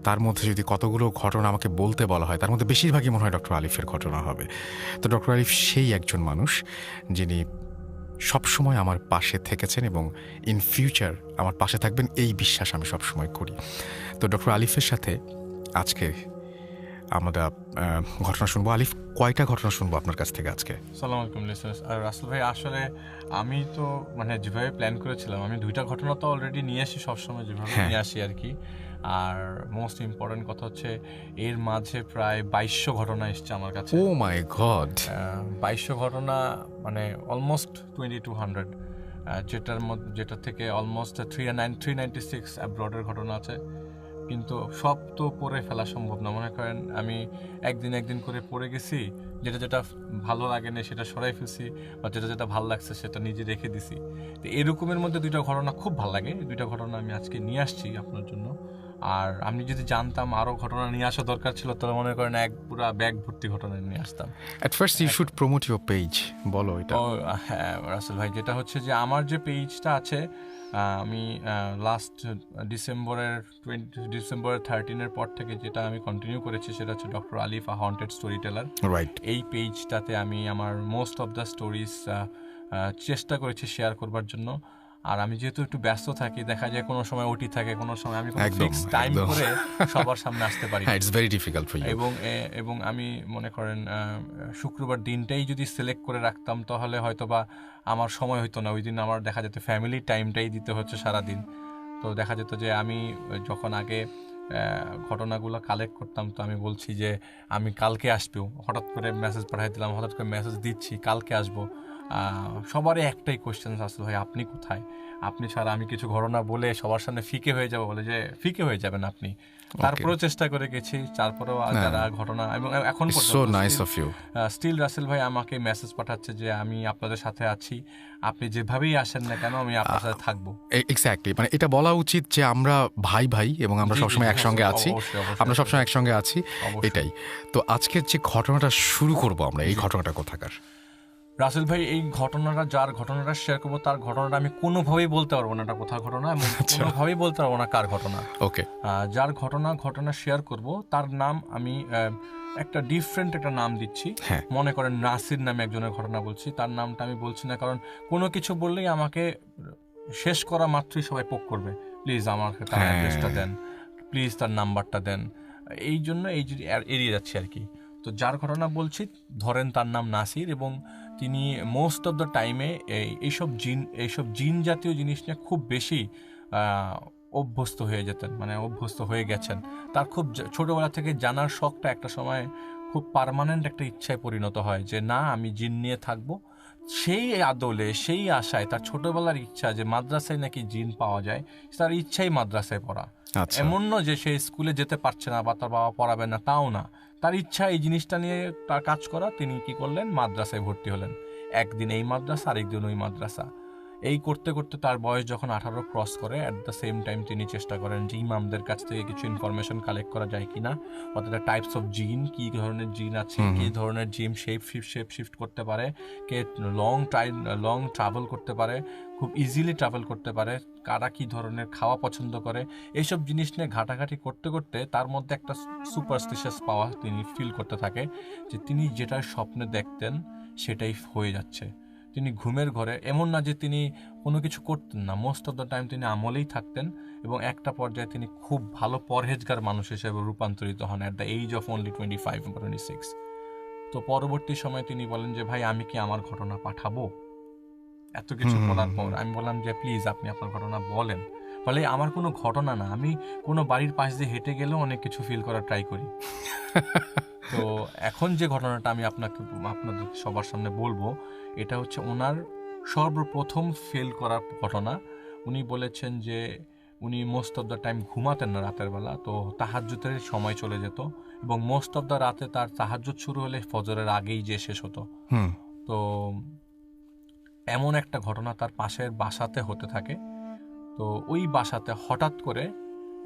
তার মধ্যে যদি কতগুলো ঘটনা আমাকে বলতে বলা হয়, তার মধ্যে বেশিরভাগই মনে হয় ডক্টর আলিফের ঘটনা হবে। তো ডক্টর আলিফ সেই একজন মানুষ যিনি সবসময় আমার পাশে থেকেছেন, এবং ইন ফিউচার আমার পাশে থাকবেন এই বিশ্বাস আমি সবসময় করি। তো ডক্টর আলিফের সাথে আজকে আমরা ঘটনা শুনবো। আলিফ, কয়টা ঘটনা শুনবো আপনার কাছ থেকে আজকে? সালাম আলাইকুম লিসেনার্স। আর রাসেল ভাই, আসলে আমি তো মানে যেভাবে প্ল্যান করেছিলাম, আমি 2টা ঘটনা তো অলরেডি নিয়ে আসি, সবসময় যেভাবে নিয়ে আসি আর কি। আর মোস্ট ইম্পর্টেন্ট কথা হচ্ছে এর মাঝে প্রায় 2200 ঘটনা এসছে আমার কাছে। ও মাই গড! 2200 ঘটনা মানে অলমোস্ট 2200, যেটা থেকে অলমোস্ট 396 অ্যাব্রডের ঘটনা আছে। কিন্তু সব তো পড়ে ফেলা সম্ভব না। মনে করেন আমি একদিন করে পড়ে গেছি, যেটা ভালো লাগে না সেটা সরাই ফেলছি, বা যেটা ভালো লাগছে সেটা নিজে রেখে দিছি। তো এরকমের মধ্যে 2টা ঘটনা খুব ভালো লাগে, 2টা ঘটনা আমি আজকে নিয়ে আসছি আপনার জন্য। আর আমি যদি জানতাম আরও ঘটনা নিয়ে আসা দরকার ছিল, তাহলে মনে করেন এক পুরা ব্যাগ ভর্তি ঘটনা নিয়ে আসতাম। At first you should promote your page. বলো এটা। হ্যাঁ রাসেল ভাই, যেটা হচ্ছে যে আমার যে পেজটা আছে, আমি লাস্ট ডিসেম্বরের 13-এর পর থেকে যেটা আমি কন্টিনিউ করেছি সেটা হচ্ছে ডক্টর আলিফ আ হন্টেড স্টোরি টেলার। রাইট। এই পেজটাতে আমি আমার মোস্ট অফ দ্য স্টোরিজ চেষ্টা করেছি শেয়ার করবার জন্য। আর আমি যেহেতু একটু ব্যস্ত থাকি, দেখা যায় কোনো সময় ওটি থাকে, কোনো সময় আমি ফিক্স টাইম করে সবার সামনে আসতে পারি। It's very difficult for you. এবং আমি মনে করেন শুক্রবার দিনটাই যদি সিলেক্ট করে রাখতাম, তাহলে হয়তো বা আমার সময় হতো না। ওই দিন আমার দেখা যেত ফ্যামিলি টাইমটাই দিতে হচ্ছে সারাদিন। তো দেখা যেত যে আমি যখন আগে ঘটনাগুলো কালেক্ট করতাম, তো আমি বলছি যে আমি কালকে আসবো, হঠাৎ করে মেসেজ পাঠাই দিলাম, হঠাৎ করে মেসেজ দিচ্ছি কালকে আসবো। সবারই একটাই কোয়েশ্চেন আসলে, ভাই আপনি কোথায়? আপনি ছাড়া আমি কিছু ঘটনা বলে সবার সামনে ফিকে হয়ে যাবো, বলে যে ফিকে হয়ে যাবেন আপনি। তারপরেও চেষ্টা করে গেছি, তারপরেও যারা ঘটনা, এবং এখন স্টিল রাসেল ভাই আমাকে মেসেজ পাঠাচ্ছে যে আমি আপনাদের সাথে আছি, আপনি যেভাবেই আসেন না কেন আমি আপনার সাথে থাকবো। এক্স্যাক্টলি, মানে এটা বলা উচিত যে আমরা ভাই ভাই এবং আমরা সবসময় একসঙ্গে আছি, আমরা সবসময় একসঙ্গে আছি, এটাই। তো আজকের যে ঘটনাটা শুরু করব আমরা, এই ঘটনাটা কোথাকার? রাসেল ভাই, এই ঘটনাটা, যার ঘটনাটা শেয়ার করবো তার ঘটনাটা আমি কোনোভাবেই বলতে পারবো না এটা কোথার ঘটনা, এবং কোনোভাবেই বলতে পারবো না কার ঘটনা। ওকে। যার ঘটনা শেয়ার করব তার নাম আমি একটা ডিফারেন্ট একটা নাম দিচ্ছি। মনে করেন নাসির নামে একজনের ঘটনা বলছি, তার নামটা আমি বলছি না, কারণ কোনো কিছু বললেই আমাকে শেষ করা মাত্রই সবাই পোক করবে। প্লিজ আমাকে তার অ্যাড্রেসটা দেন, প্লিজ তার নাম্বারটা দেন, এই জন্য এড়িয়ে যাচ্ছি আর কি। তো যার ঘটনা বলছি, ধরেন তার নাম নাসির, এবং তিনি মোস্ট অফ দ্য টাইমে এইসব জিন জাতীয় জিনিস নিয়ে খুব বেশি অভ্যস্ত হয়ে যেতেন, মানে অভ্যস্ত হয়ে গেছেন। তার খুব ছোটোবেলা থেকে জানার শখটা একটা সময় খুব পার্মানেন্ট একটা ইচ্ছায় পরিণত হয় যে না, আমি জিন নিয়ে থাকবো। সেই আদলে, সেই আশায়, তার ছোটবেলার ইচ্ছা যে মাদ্রাসায় নাকি জিন পাওয়া যায়, তার ইচ্ছাই মাদ্রাসায় পড়া। এমন নয় যে সে স্কুলে যেতে পারছে না বা তার বাবা পড়াবে না, তাও না, তার ইচ্ছা এই জিনিসটা নিয়ে তার কাজ করা। তিনি কি করলেন, মাদ্রাসায় ভর্তি হলেন। একদিন এই মাদ্রাসা, আরেকদিন ওই মাদ্রাসা। এই করতে করতে তার বয়স যখন 18 ক্রস করে, অ্যাট দ্য সেম টাইম তিনি চেষ্টা করেন যে ইমামদের কাছ থেকে কিছু ইনফরমেশন কালেক্ট করা যায় কিনা, অর্থাৎ টাইপস অফ জিন, কী ধরনের জিন আছে, কী ধরনের জিন শেপ শিফট করতে পারে, কে লং ট্রাভেল করতে পারে, খুব ইজিলি ট্রাভেল করতে পারে, কারা কী ধরনের খাওয়া পছন্দ করে, এইসব জিনিস নিয়ে ঘাটাঘাটি করতে করতে তার মধ্যে একটা সুপারস্টিশিয়াস পাওয়ার তিনি ফিল করতে থাকে যে তিনি যেটা স্বপ্নে দেখতেন সেটাই হয়ে যাচ্ছে। তিনি ঘুমের ঘরে, এমন না যে তিনি কোনো কিছু করতেন না, মোস্ট অফ দ্য টাইম তিনি আমলেই থাকতেন, এবং একটা পর্যায়ে তিনি খুব ভালো পরহেজগার মানুষ হিসেবে রূপান্তরিত হন at the age of only 25-26। তো পরবর্তী সময় তিনি বলেন যে ভাই আমি কি আমার ঘটনা পাঠাবো? এত কিছু বলার পর আমি বললাম যে প্লিজ আপনি আপনার ঘটনা বলেন। বলে আমার কোনো ঘটনা না, আমি কোনো বাড়ির পাশ দিয়ে হেঁটে গেলেও অনেক কিছু ফিল করার ট্রাই করি। তো এখন যে ঘটনাটা আমি আপনাদের সবার সামনে বলবো, এটা হচ্ছে ওনার সর্বপ্রথম ফেল করার ঘটনা। উনি বলেছেন যে উনি মোস্ট অফ দ্য টাইম ঘুমাতেন না রাতের বেলা, তো তাহাজ্জুদের সময় চলে যেত, এবং মোস্ট অফ দ্য রাতে তার তাহাজ্জুদ শুরু হলে ফজরের আগেই যে শেষ হতো। তো এমন একটা ঘটনা তার পাশের বাসাতে হতে থাকে। তো ওই বাসাতে হঠাৎ করে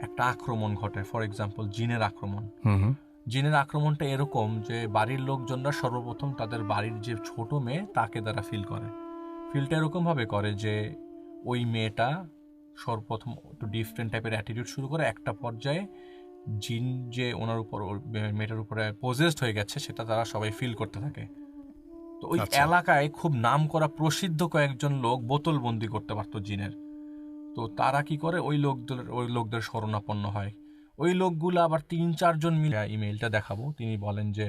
একটা আক্রমণ ঘটে, ফর এক্সাম্পল জিনের আক্রমণ। জিনের আক্রমণটা এরকম যে বাড়ির লোকজনরা সর্বপ্রথম তাদের বাড়ির যে ছোট মেয়ে তাকে তারা ফিলটা এরকমভাবে করে যে ওই মেয়েটা সর্বপ্রথম একটু ডিফারেন্ট টাইপের অ্যাটিটিউড শুরু করে, একটা পর্যায়ে জিন যে ওনার উপর, মেয়েটার উপরে পজেসড হয়ে গেছে সেটা তারা সবাই ফিল করতে থাকে। তো ওই এলাকায় খুব নাম করা প্রসিদ্ধ কয়েকজন লোক বোতলবন্দি করতে পারতো জিনের। তো তারা কি করে, ওই লোকদের শরণাপন্ন হয়। ওই লোকগুলো আবার 3-4 জন মিলে ইমেইলটা দেখাবো। তিনি বলেন যে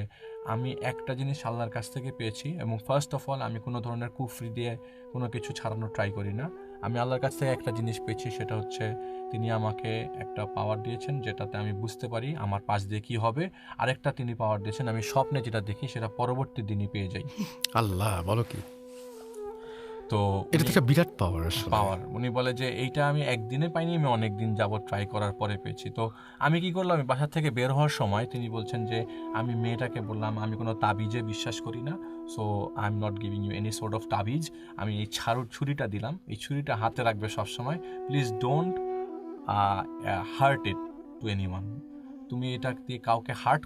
আমি একটা জিনিস আল্লাহর কাছ থেকে পেয়েছি, এবং ফার্স্ট অফ অল আমি কোনো ধরনের কুফরি দিয়ে কোনো কিছু ছাড়ানোর ট্রাই করি না। আমি আল্লাহর কাছ থেকে একটা জিনিস পেয়েছি, সেটা হচ্ছে তিনি আমাকে একটা পাওয়ার দিয়েছেন যেটাতে আমি বুঝতে পারি আমার পাশ দিয়ে কী হবে। আরেকটা তিনি পাওয়ার দিয়েছেন, আমি স্বপ্নে যেটা দেখি সেটা পরবর্তী দিনই পেয়ে যাই। আল্লাহ, বলো কি! তো এটা তো একটা বিরাট পাওয়ার আসলে। পাওয়ার উনি বলে যে এইটা আমি একদিনে পাইনি, আমি অনেক দিন যাবত ট্রাই করার পরে পেয়েছি। তো আমি কি করলাম, আমি বাসা থেকে বের হওয়ার সময় তিনি বলছেন যে আমি মেয়েটাকে বললাম আমি কোনো তাবিজে বিশ্বাস করি না, so I am not giving you any sort of তাবিজ। আমি এই ছুরিটা দিলাম, এই ছুরিটা হাতে রাখবে সবসময়, please don't heart it two anyone. তুমি এটা দিয়ে কাউকে হার্ট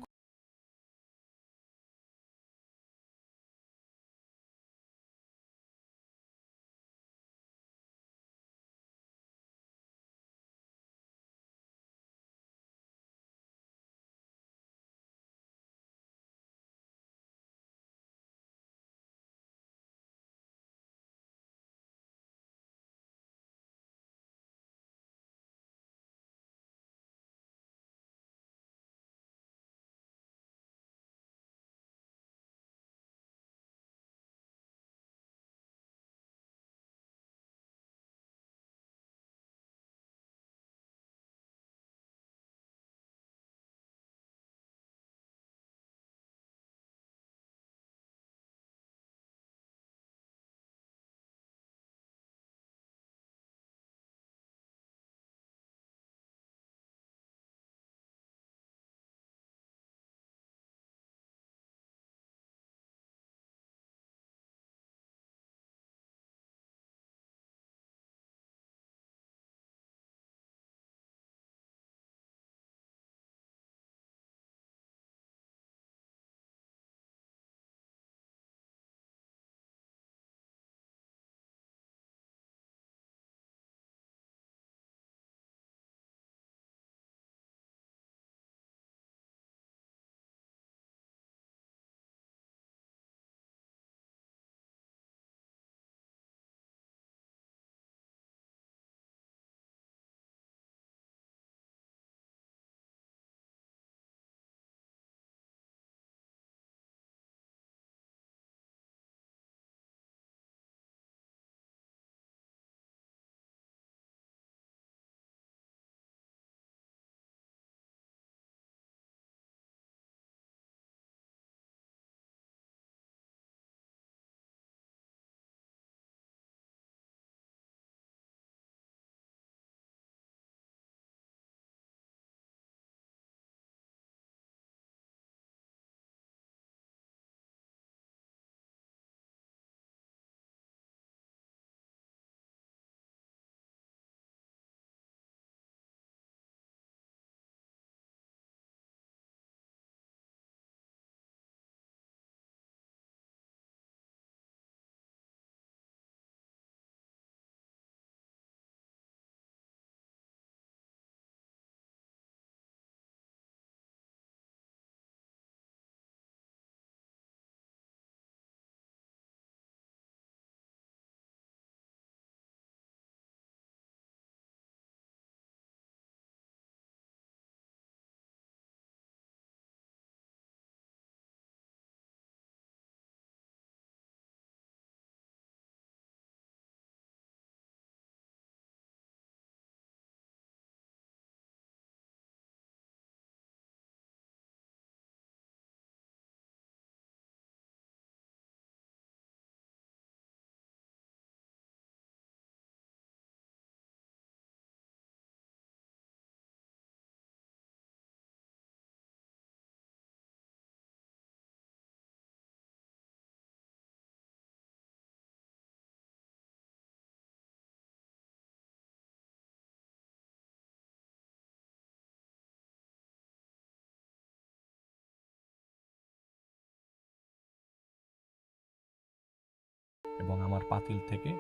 এবং আমার পাতিল থেকে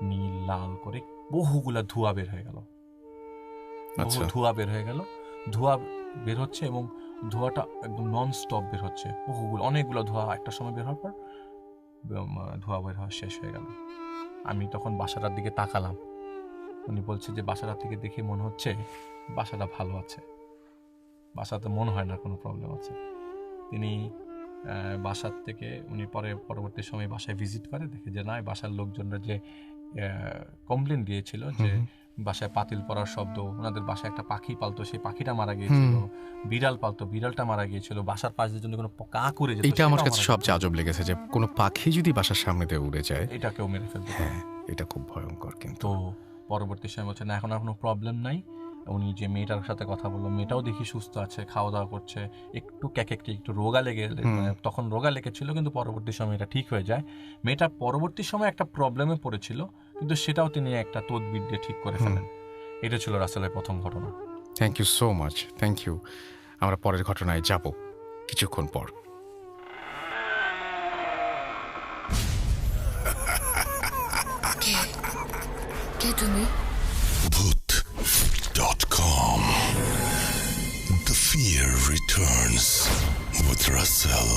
নীল লাল করে বহুগুলা ধোঁয়া বের হয়ে গেল। বহু ধোঁয়া বের হয়ে গেল, ধোঁয়া বের হচ্ছে এবং ধোঁয়াটা একদম নন স্টপ বের হচ্ছে, অনেকগুলো ধোঁয়া একটা সময় বের হওয়ার পর ধোঁয়া বের হওয়া শেষ হয়ে গেল। আমি তখন বাসাটার দিকে তাকালাম, উনি বলছে যে বাসাটা থেকে দেখে মনে হচ্ছে বাসাটা ভালো আছে। বাসাতে মনে হয় না কোনো প্রবলেম আছে। তিনি বাসার থেকে উনি পরবর্তী সময় বাসায় ভিজিট করে, দেখে যে না, বাসার লোকজনরা যে কমপ্লেন দিয়েছিল যে বাসায় পাতিল পড়ার শব্দ, ওনাদের বাসায় একটা পাখি পালতো, সেই পাখিটা মারা গিয়েছিল, বিড়াল পালতো, বিড়ালটা মারা গিয়েছিল, বাসার পাশ দিয়ে যদি কোনো কা করে যেত, এটা আমার কাছে সবচেয়ে আজব লেগেছে যে কোনো পাখি যদি বাসার সামনে দিয়ে উড়ে যায়, এটা কেউ মেরে ফেলতো। হ্যাঁ, এটা খুব ভয়ঙ্কর। কিন্তু তো পরবর্তী সময় বলছে না, এখন আর কোনো প্রবলেম নাই। উনি যে মেয়েটার সাথে কথা বললো, মেয়েটাও দেখি সুস্থ আছে, খাওয়া দাওয়া করছে, একটু একটু রোগা লেগে, তখন রোগা লেগেছিল, কিন্তু পরবর্তী সময় এটা ঠিক হয়ে যায়। মেয়েটা পরবর্তী সময় একটা প্রবলেমে পড়েছিল, কিন্তু সেটাও তিনি একটা তদবির দিয়ে ঠিক করে ফেলেন। এটা ছিল রাসেলের প্রথম ঘটনা। Thank you so much, thank you. আমরা পরের ঘটনায় যাব কিছুক্ষণ পর। কে তুমি? Bhoot.com. The fear returns with Russell.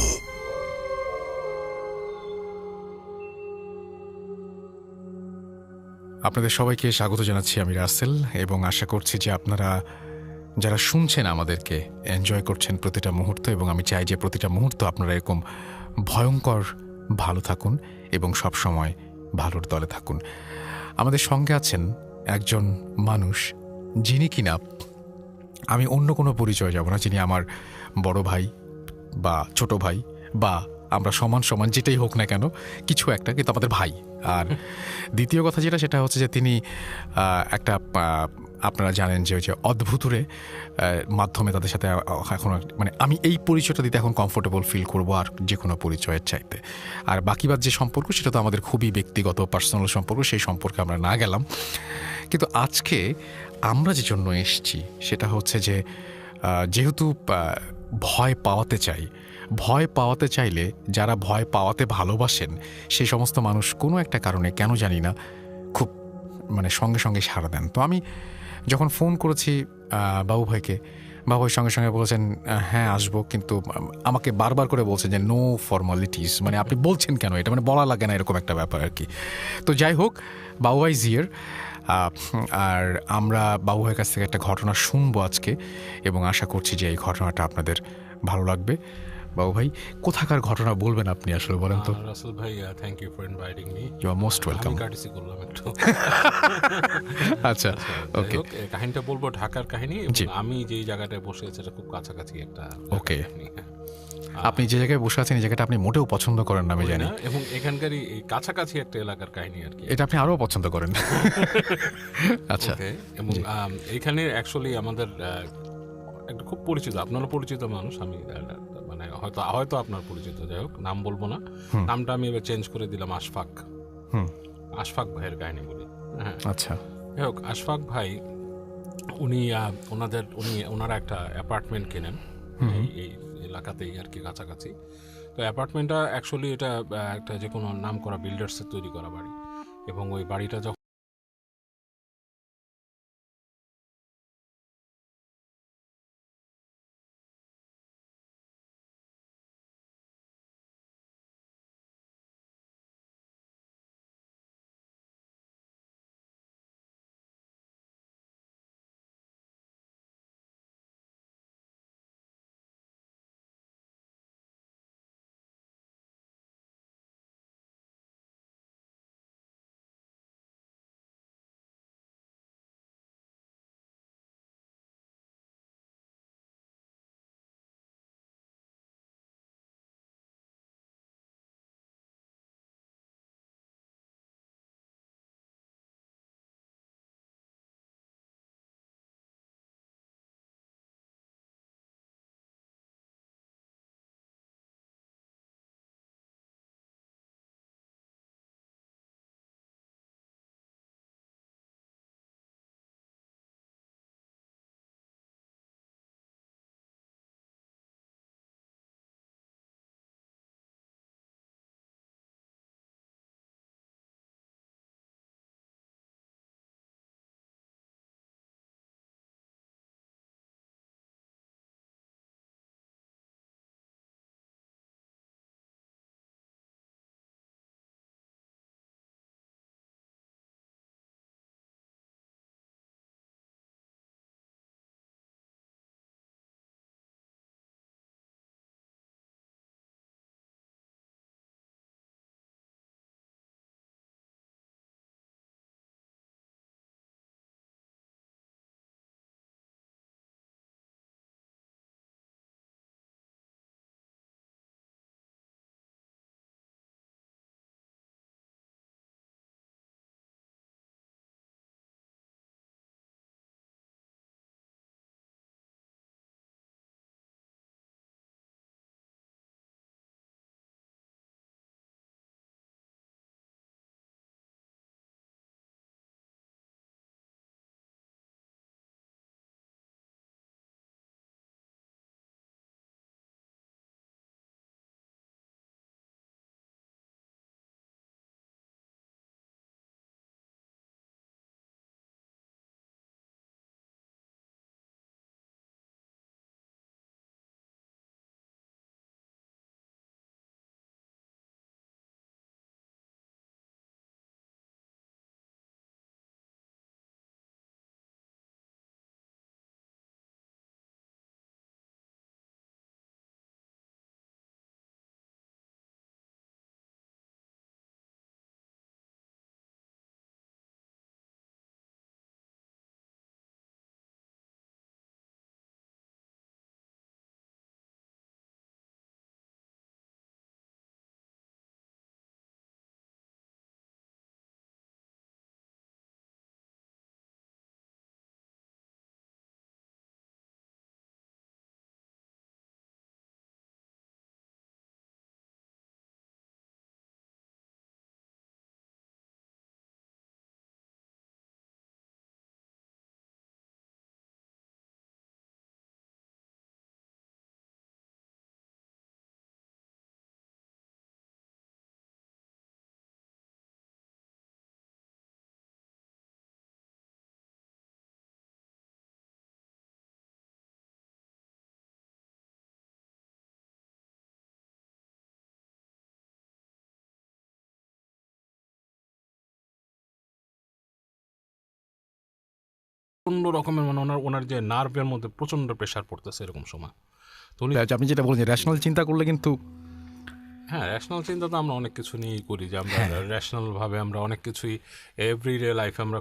আপনাদের সবাইকে স্বাগত জানাচ্ছি, আমি রাসেল, এবং আশা করছি যে আপনারা যারা শুনছেন আমাদেরকে এনজয় করছেন প্রতিটা মুহূর্ত, এবং আমি চাই যে প্রতিটা মুহূর্ত আপনারা এরকম ভয়ঙ্কর ভালো থাকুন এবং সব সময় ভালোর দলে থাকুন। আমাদের সঙ্গে আছেন একজন মানুষ যিনি কিনা, আমি অন্য কোনো পরিচয় যাব না, যিনি আমার বড় ভাই বা ছোট ভাই বা আমরা সমান সমান যেটাই হোক না কেন, কিছু একটা, কিন্তু আমাদের ভাই। আর দ্বিতীয় কথা যেটা, সেটা হচ্ছে যে তিনি একটা আপনারা জানেন যে ওই যে অদ্ভুতুরে মাধ্যমে তাদের সাথে এখন মানে আমি এই পরিচয়টা দিতে এখন কমফোর্টেবল ফিল করব আর যে কোনো পরিচয়ের চাইতে। আর বাকিবার যে সম্পর্ক, সেটা তো আমাদের খুবই ব্যক্তিগত পার্সোনাল সম্পর্ক, সেই সম্পর্কে আমরা না গেলাম। কিন্তু আজকে আমরা যে জন্য এসছি সেটা হচ্ছে যে যেহেতু ভয় পাওয়াতে চাই, ভয় পাওয়াতে চাইলে যারা ভয় পাওয়াতে ভালোবাসেন সেই সমস্ত মানুষ কোনো একটা কারণে, কেন জানি না, খুব মানে সঙ্গে সঙ্গে সাড়া দেন। তো আমি যখন ফোন করেছি বাবু ভাইকে, বাবু ভাই সঙ্গে সঙ্গে বলেছেন হ্যাঁ আসবো, কিন্তু আমাকে বারবার করে বলছেন যে নো ফর্মালিটিস, মানে আপনি বলছেন কেন এটা, মানে বলা লাগে না, এরকম একটা ব্যাপার আর কি। তো যাই হোক, বাবু ভাই জিয়ার, আর আমরা বাবু ভাইয়ের কাছ থেকে একটা ঘটনা শুনবো আজকে, এবং আশা করছি যে এই ঘটনাটা আপনাদের ভালো লাগবে। বাবু ভাই, কোথাকার ঘটনা বলবেন আপনি আসলে, বলেন তো। রাসেল ভাই, thank you for inviting me. You are most welcome. আমি কার্টিসি করলাম একটু। আচ্ছা, ওকে। কাহিনীটা বলবো ঢাকার কাহিনী, এবং আমি যেই জায়গাটায় বসে আছি এটা খুব কাছাকাছি একটা। ওকে, আপনি যে জায়গায় বসে আছেন এই জায়গাটা আপনি মোটেও পছন্দ করেন না আমি জানি, এবং এখানকারই কাছাকাছি একটা এলাকার কাহিনী আর কি। এটা আপনি আরো পছন্দ করেন। আচ্ছা, এবং এইখানে অ্যাকচুয়ালি আমাদের একটা খুব পরিচিত, আপনারও পরিচিত মানুষ, আমি মানে হয়তো আপনার পরিচিত, যাই হোক নাম বলবো না, নামটা আমি এবার চেঞ্জ করে দিলাম আশফাক। আশফাক ভাইয়ের কাহিনী বলি। হ্যাঁ, আচ্ছা, যাই হোক, আশফাক ভাই ওনারা একটা অ্যাপার্টমেন্ট কেনেন এই এলাকাতেই আর কি, কাছাকাছি। তো অ্যাপার্টমেন্টটা অ্যাকচুয়ালি এটা একটা যে কোনো নাম করা বিল্ডার্সের তৈরি করা বাড়ি, এবং ওই বাড়িটা যখন প্রচণ্ড রকমের মানে ওনার যে নার্ভের মধ্যে প্রচণ্ড প্রেশার পড়তেছে এরকম সময়। তো উনি আপনি যেটা বলছেন রেশনাল চিন্তা করলে কিন্তু হ্যাঁ রেশনাল চিন্তা তো আমরা অনেক কিছু নিয়েই করি, যে আমরা রেশনাল ভাবে আমরা অনেক কিছুই এভরিডে লাইফে আমরা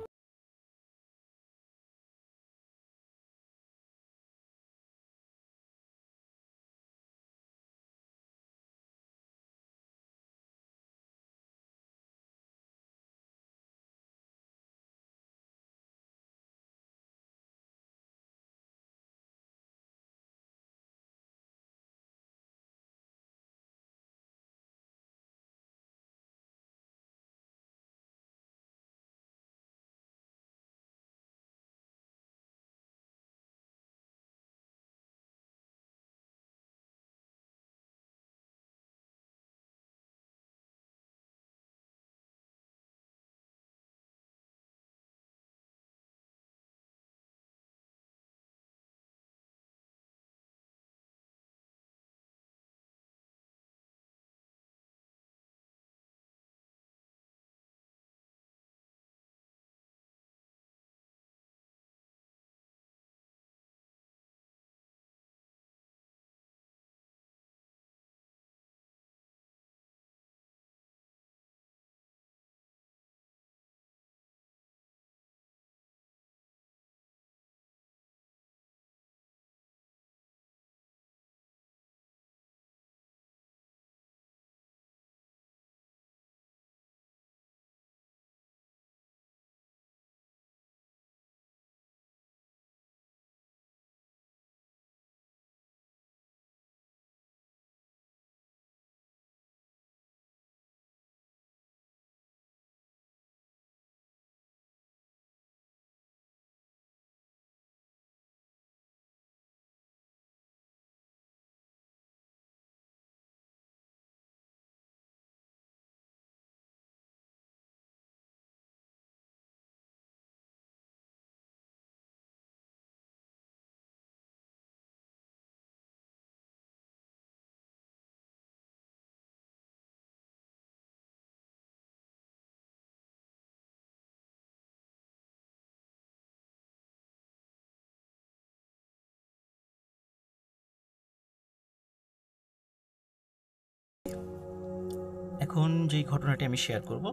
এখন যেই ঘটনাটি আমি শেয়ার করব,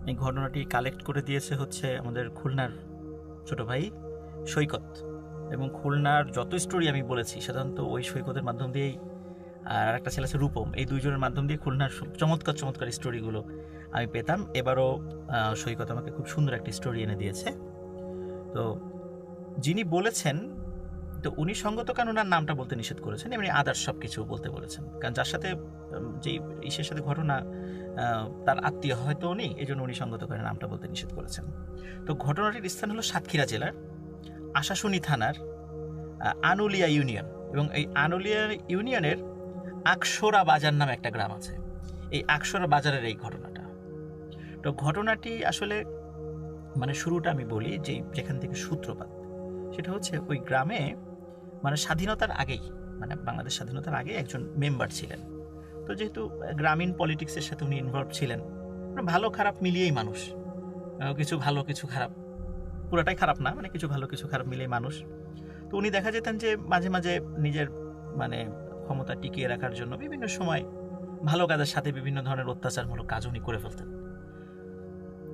এই ঘটনাটি কালেক্ট করে দিয়েছে হচ্ছে আমাদের খুলনার ছোট ভাই সৈকত। এবং খুলনার যত স্টোরি আমি বলেছি সাধারণত ওই সৈকতের মাধ্যম দিয়েই, আর একটা ছেলে আছে রূপম, এই দুইজনের মাধ্যম দিয়ে খুলনার চমৎকার চমৎকার স্টোরিগুলো আমি পেতাম। এবারও সৈকত আমাকে খুব সুন্দর একটা স্টোরি এনে দিয়েছে। তো যিনি বলেছেন, তো উনি সঙ্গত কারণ ওনার নামটা বলতে নিষেধ করেছেন, এমনি আদার্স সব কিছু বলতে বলেছেন, কারণ যার সাথে যেই ইসের সাথে ঘটনা তার আত্মীয় হয়তো উনি, এই জন্য উনি সঙ্গত করে নামটা বলতে নিষেধ করেছেন। তো ঘটনাটির স্থান হলো সাতক্ষীরা জেলার আশাশুনি থানার আনুলিয়া ইউনিয়ন, এবং এই আনুলিয়া ইউনিয়নের আকসরা বাজার নামে একটা গ্রাম আছে। এই আকসরা বাজারের এই ঘটনাটা, তো ঘটনাটি আসলে মানে শুরুটা আমি বলি যেখান থেকে সূত্রপাত, সেটা হচ্ছে ওই গ্রামে মানে স্বাধীনতার আগেই, মানে বাংলাদেশ স্বাধীনতার আগে একজন মেম্বার ছিলেন। তো যেহেতু গ্রামীণ পলিটিক্সের সাথে উনি ইনভলভ ছিলেন, ভালো খারাপ মিলিয়েই মানুষ, কিছু ভালো কিছু খারাপ, পুরাটাই খারাপ না, মানে কিছু ভালো কিছু খারাপ মিলিয়ে মানুষ। তো উনি দেখা যেতেন যে মাঝে মাঝে নিজের মানে ক্ষমতা টিকিয়ে রাখার জন্য বিভিন্ন সময় ভালো কাজের সাথে বিভিন্ন ধরনের অত্যাচারমূলক কাজ উনি করে ফেলতেন।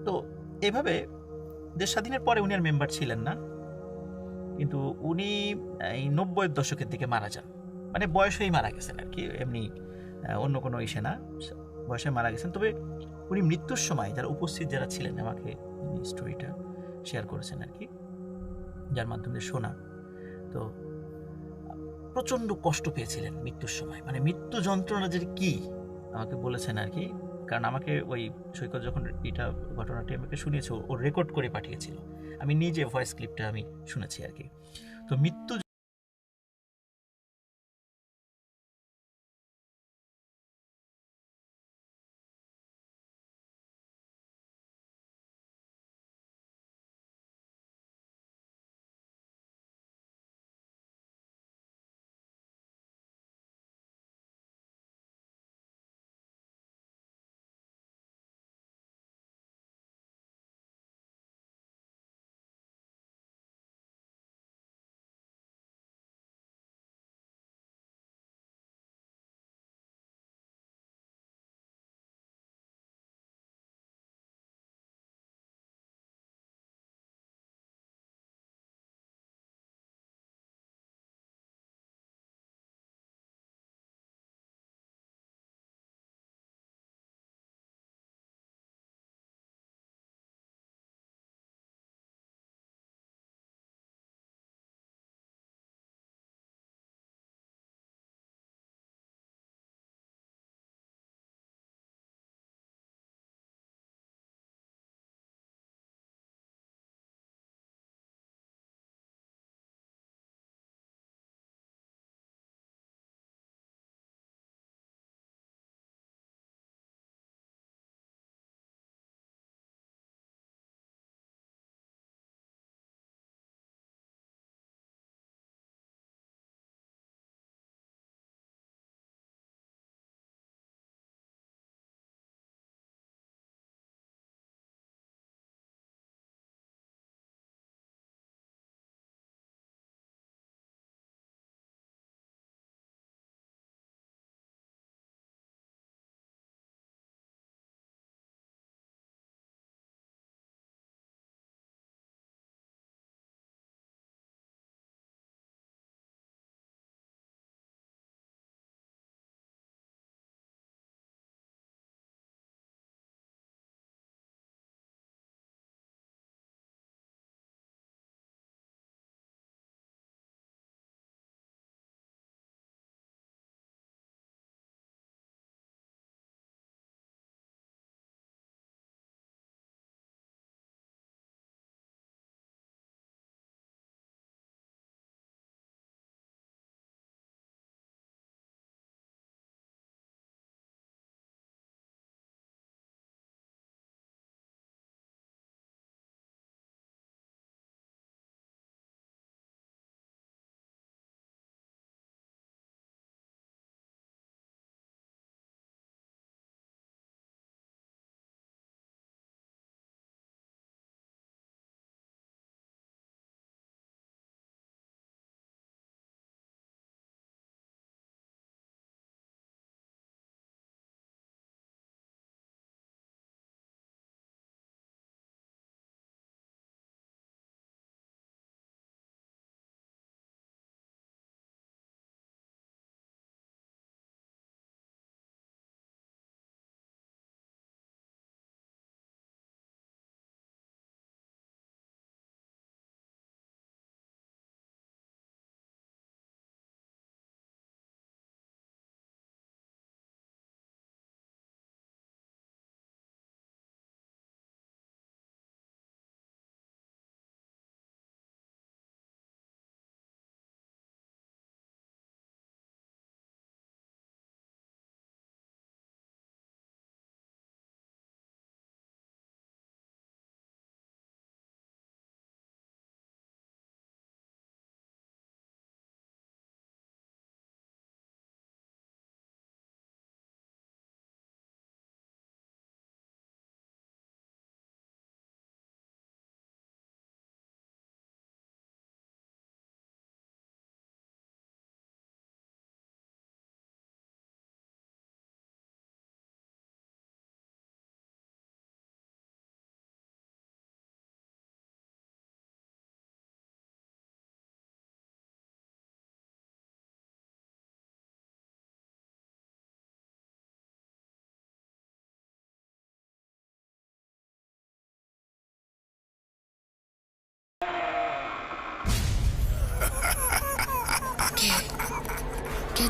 তো এভাবে দেশ স্বাধীনের পরে উনি আর মেম্বার ছিলেন না, কিন্তু উনি এই 90-এর দশকের দিকে মারা যান, মানে বয়সেই মারা গেছেন আর কি, এমনি অন্য কোনো ইসে না, বয়সে মারা গেছেন। তবে উনি মৃত্যুর সময় যারা উপস্থিত যারা ছিলেন আমাকে স্টোরিটা শেয়ার করেছেন আর কি, যার মাধ্যমে শোনা। তো প্রচণ্ড কষ্ট পেয়েছিলেন মৃত্যুর সময়, মানে মৃত্যু যন্ত্রণা যে কি আমাকে বলেছেন আর কি, কারণ আমাকে ওই সৈকত যখন এটা ঘটনাটি আমাকে শুনিয়েছে, ও রেকর্ড করে পাঠিয়েছিল, আমি নিজে ভয়েস ক্লিপটা আমি শুনেছি আর কি। তো মৃত্যু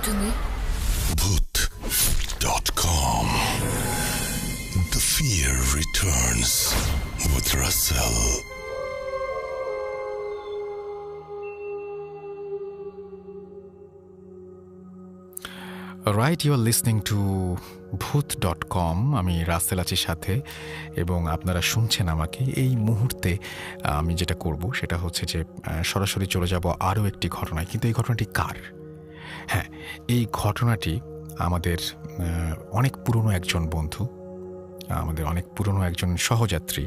তুমি? Bhoot.com. The fear returns with Russell. Right, you are listening to ভূত.com। আমি রাসেল আছি সাথে, এবং আপনারা শুনছেন আমাকে। এই মুহূর্তে আমি যেটা করব সেটা হচ্ছে যে সরাসরি চলে যাব আরও একটি ঘটনায়। কিন্তু এই ঘটনাটি কার? হ্যাঁ, এই ঘটনাটি আমাদের অনেক পুরনো একজন বন্ধু, আমাদের অনেক পুরনো একজন সহযাত্রী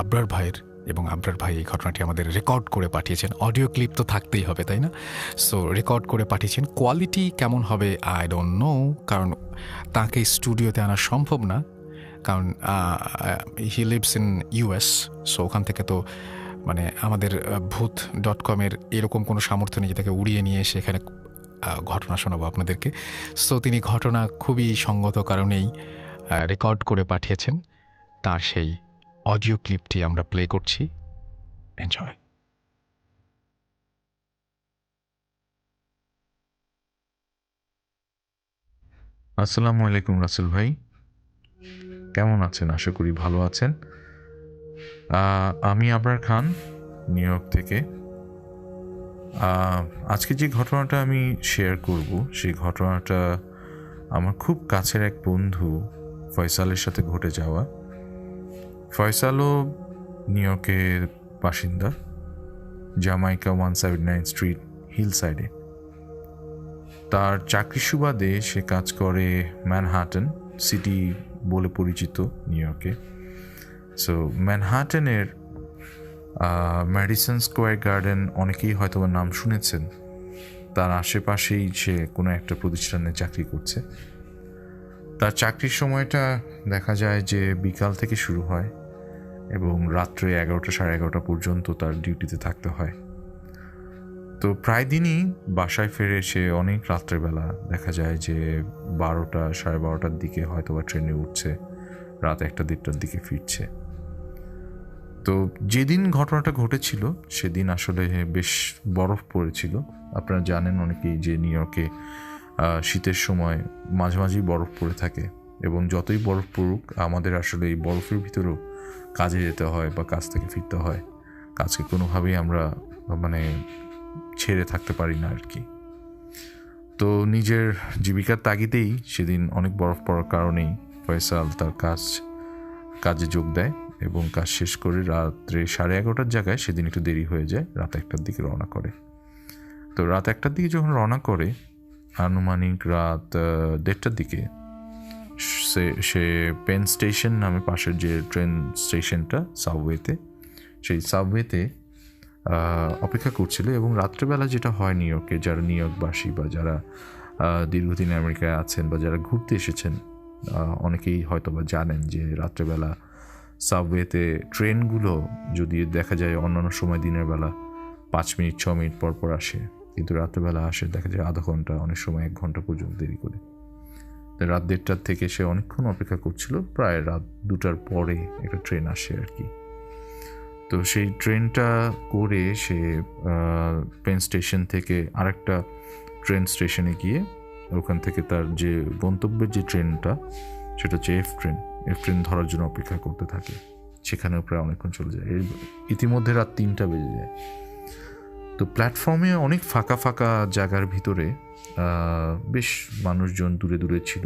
আবরার ভাইয়ের, এবং আবরার ভাই এই ঘটনাটি আমাদের রেকর্ড করে পাঠিয়েছেন। অডিও ক্লিপ তো থাকতেই হবে, তাই না? সো রেকর্ড করে পাঠিয়েছেন। কোয়ালিটি কেমন হবে আই ডোন্ট নো, কারণ তাকে স্টুডিওতে আনা সম্ভব না, কারণ he lives in US. So ওখান থেকে তো মানে আমাদের ভূত.com-এর এরকম কোনো সামর্থ্য নেই যে তাকে উড়িয়ে নিয়ে এসে এখানে ঘটনা শোনাবো আপনাদেরকে। সো তিনি ঘটনা খুবই সঙ্গত কারণেই রেকর্ড করে পাঠিয়েছেন। তার সেই অডিও ক্লিপটি আমরা প্লে করছি। এনজয়। আসসালামু আলাইকুম রাসেল ভাই, কেমন আছেন? আশা করি ভালো আছেন। আমি আবরার খান, নিউ ইয়র্ক থেকে। আজকে যে ঘটনাটা আমি শেয়ার করব সেই ঘটনাটা আমার খুব কাছের এক বন্ধু ফয়সালের সাথে ঘটে যাওয়া। ফয়সালও নিউ ইয়র্কের বাসিন্দা, জামাইকা 179 স্ট্রিট হিল সাইডে। তার চাকরির সুবাদে সে কাজ করে ম্যানহাটন সিটি বলে পরিচিত নিউ ইয়র্কে। সো ম্যানহাটনের ম্যাডিসন স্কোয়ার গার্ডেন অনেকেই হয়তো নাম শুনেছেন। তার আশেপাশেই সে কোনো একটা প্রতিষ্ঠানে চাকরি করছে। তার চাকরির সময়টা দেখা যায় যে বিকাল থেকে শুরু হয় এবং রাত্রে 11টা সাড়ে 11টা পর্যন্ত তার ডিউটিতে থাকতে হয়। তো প্রায় দিনই বাসায় ফিরে সে অনেক রাত্রেবেলা, দেখা যায় যে 12টা সাড়ে 12টার দিকে হয়তো বা ট্রেনে উঠছে, রাত 1টা-1:30টার দিকে ফিরছে। তো যেদিন ঘটনাটা ঘটেছিল সেদিন আসলে বেশ বরফ পড়েছিল। আপনারা জানেন অনেকেই যে নিউ ইয়র্কে শীতের সময় মাঝে মাঝেই বরফ পড়ে থাকে, এবং যতই বরফ পড়ুক আমাদের আসলে এই বরফের ভিতরেও কাজে যেতে হয় বা কাজ থেকে ফিরতে হয়। কাজকে কোনোভাবেই আমরা মানে ছেড়ে থাকতে পারি না আর কি। তো নিজের জীবিকার তাগিদেই সেদিন অনেক বরফ পড়ার কারণেই ফয়সাল তার কাজে যোগ দেয় এবং কাজ শেষ করে রাত্রে 11:30টার জায়গায় সেদিন একটু দেরি হয়ে যায়, রাত 1টার দিকে রওনা করে। তো রাত 1টার দিকে যখন রওনা করে, আনুমানিক রাত 1:30টার দিকে সে পেন স্টেশন নামে পাশের যে ট্রেন স্টেশনটা সাবওয়েতে, সেই সাবওয়েতে অপেক্ষা করছিল। এবং রাত্রেবেলা যেটা হয় নিউ ইয়র্কে, যারা নিউ ইয়র্কবাসী বা যারা দীর্ঘদিন আমেরিকায় আছেন বা যারা ঘুরতে এসেছেন, অনেকেই হয়তো বা জানেন যে রাত্রেবেলা সাবওয়েতে ট্রেনগুলো যদি দেখা যায় অন্যান্য সময় দিনের বেলা 5 মিনিট 6 মিনিট পর পর আসে, কিন্তু রাত্রেবেলা আসে দেখা যায় আধা ঘন্টা, অনেক সময় 1 ঘন্টা পর্যন্ত দেরি করে। রাত 1:30টার থেকে সে অনেকক্ষণ অপেক্ষা করছিল, প্রায় রাত 2টার পরে একটা ট্রেন আসে আর কি। তো সেই ট্রেনটা করে সে পেন স্টেশন থেকে আরেকটা ট্রেন স্টেশনে গিয়ে ওখান থেকে তার যে গন্তব্যের যে ট্রেনটা সেটা হচ্ছে এফ ট্রেন ধরার জন্য অপেক্ষা করতে থাকে। সেখানেও প্রায় অনেকক্ষণ চলে যায়। ইতিমধ্যে রাত 3টা বেজে যায়। তো প্ল্যাটফর্মে অনেক ফাঁকা ফাঁকা জায়গার ভিতরে বেশ মানুষজন দূরে দূরে ছিল।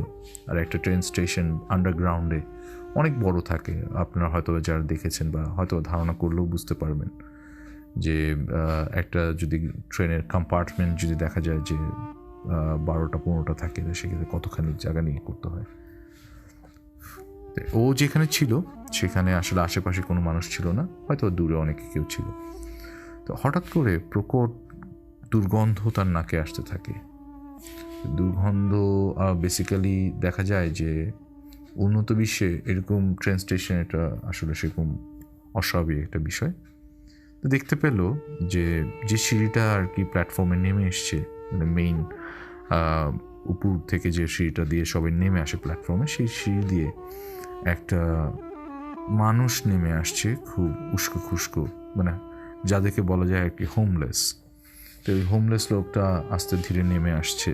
আর একটা ট্রেন স্টেশন আন্ডারগ্রাউন্ডে অনেক বড় থাকে। আপনারা হয়তো যারা দেখেছেন বা হয়তো ধারণা করলেও বুঝতে পারবেন যে একটা যদি ট্রেনের কম্পার্টমেন্ট যদি দেখা যায় যে 12টা-15টা থাকে, সেক্ষেত্রে কতখানি জায়গা নিয়ে করতে হয়। ও যেখানে ছিল সেখানে আসলে আশেপাশে কোনো মানুষ ছিল না, হয়তো দূরে অনেকে কেউ ছিল। তো হঠাৎ করে প্রকট দুর্গন্ধ তার নাকে আসতে থাকে। দুর্গন্ধ বেসিক্যালি দেখা যায় যে উন্নত বিশ্বে এরকম ট্রেন স্টেশন এটা আসলে সেরকম অস্বাভাবিক একটা বিষয়। তো দেখতে পেল যে সিঁড়িটা আর কি প্ল্যাটফর্মে নেমে এসছে, মানে মেইন উপর থেকে যে সিঁড়িটা দিয়ে সবাই নেমে আসে প্ল্যাটফর্মে, সেই সিঁড়ি দিয়ে একটা মানুষ নেমে আসছে, খুব উস্কো খুস্কো, মানে যাদেরকে বলা যায় আর কি হোমলেস। তো ওই হোমলেস লোকটা আস্তে ধীরে নেমে আসছে,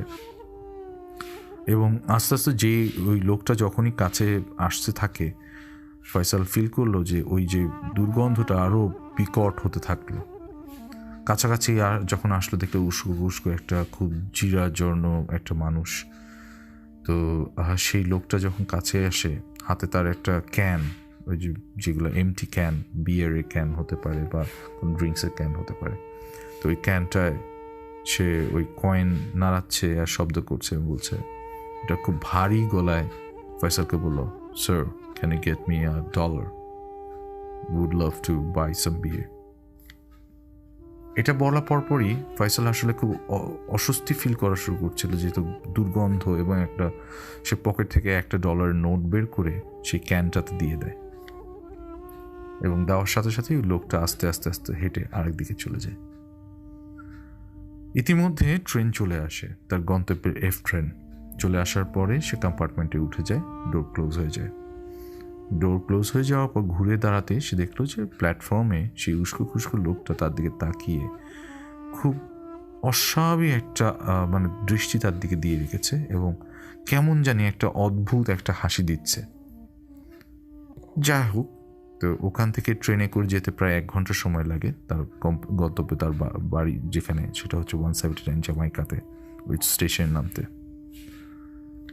এবং আস্তে আস্তে যে ওই লোকটা যখনই কাছে আসতে থাকে ফয়সাল ফিল করলো যে ওই যে দুর্গন্ধটা আরও বিকট হতে থাকলো। কাছাকাছি আর যখন আসলো দেখলো উস্কো উস্কো একটা খুব জিরাজর্ণ একটা মানুষ। তো সেই লোকটা যখন কাছে আসে, হাতে তার একটা ক্যান, ওই যেগুলো এমটি ক্যান, বিয়ারের ক্যান হতে পারে বা কোনো ড্রিঙ্কসের ক্যান হতে পারে, তো ওই ক্যানটায় সে ওই কয়েন নাড়াচ্ছে আর শব্দ করছে, বলছে, এটা খুব ভারী গলায় ফয়সালকে বললো, sir can you get me $1? Would love to buy some beer. এটা বলার পরপরই ফয়সাল আসলে খুব অস্বস্তি ফিল করা শুরু করছিল, যেহেতু দুর্গন্ধ, এবং একটা সে পকেট থেকে $1 নোট বের করে সেই ক্যানটাতে দিয়ে দেয়, এবং দেওয়ার সাথে সাথেই লোকটা আস্তে আস্তে আস্তে হেঁটে আরেকদিকে চলে যায়। ইতিমধ্যে ট্রেন চলে আসে, তার গন্তব্যের F ট্রেন চলে আসার পরে সে কম্পার্টমেন্টে উঠে যায়, ডোর ক্লোজ হয়ে যায়। ডোর ক্লোজ হয়ে যাওয়ার পর ঘুরে দাঁড়াতে সে দেখলো যে প্ল্যাটফর্মে সেই উস্কো খুস্কো লোকটা তার দিকে তাকিয়ে খুব অস্বাভাবিক একটা মানে দৃষ্টি তার দিকে দিয়ে রেখেছে, এবং কেমন জানি একটা অদ্ভুত একটা হাসি দিচ্ছে। যাই হোক, তো ওখান থেকে ট্রেনে করে যেতে প্রায় 1 ঘন্টা সময় লাগে তার গন্তব্যে, তার বাড়ি যেখানে, সেটা হচ্ছে 179 জামাইকাতে, ওই স্টেশনের নামতে।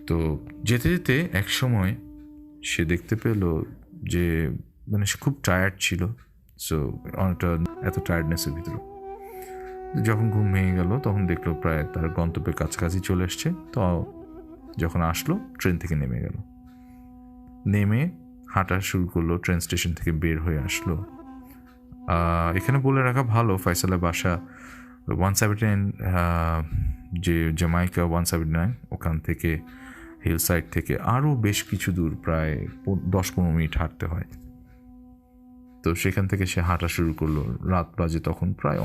তো যেতে যেতে এক সময় সে দেখতে পেল যে মানে সে খুব টায়ার্ড ছিল, সো অনেকটা এত টায়ার্ডনেসের ভিতরে যখন ঘুম ভেঙে গেল তখন দেখলো প্রায় তার গন্তব্যের কাছাকাছি চলে এসছে। তো যখন আসলো ট্রেন থেকে নেমে গেল, নেমে হাঁটা শুরু করলো, ট্রেন স্টেশন থেকে বের হয়ে আসলো। এখানে বলে রাখা ভালো, ফয়সালের বাসা 179, যে জামাইকা 179, ওখান থেকে হিল সাইড থেকে আরও বেশ কিছু দূর, প্রায় 10-15 মিনিট হাঁটতে হয়। তো সেখান থেকে সে হাঁটা শুরু করলো। রাত বাজে তখন প্রায়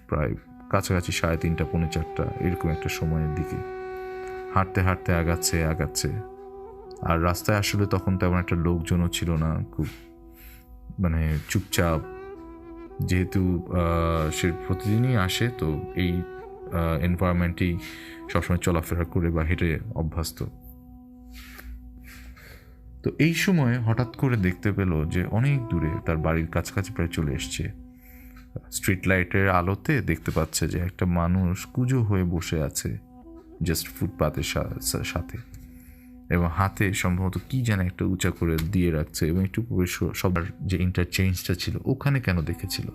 প্রায় কাছাকাছি 3:30, 4:30 এরকম একটা সময়ের দিকে। হাঁটতে হাঁটতে আগাচ্ছে। আর রাস্তায় আসলে তখন তেমন একটা লোকজনও ছিল না, খুব মানে চুপচাপ, যেহেতু সে প্রতিদিনই আসে, তো এই এনভায়রনমেন্টেই সবসময় চলাফেরা করে বা হেঁটে অভ্যস্ত। তো এই সময় হঠাৎ করে দেখতে পেল যে অনেক দূরে, তার বাড়ির কাছাকাছি প্রায় চলে এসছে, স্ট্রিট লাইটের আলোতে দেখতে পাচ্ছে যে একটা মানুষ কুঁজো হয়ে বসে আছে জাস্ট ফুটপাতের সাথে, এবং হাতে সম্ভবত কি যেন একটা উঁচা করে দিয়ে রাখছে, এবং একটু সবার যে ইন্টারচেঞ্জটা ছিল ওখানে কেন দেখেছিল।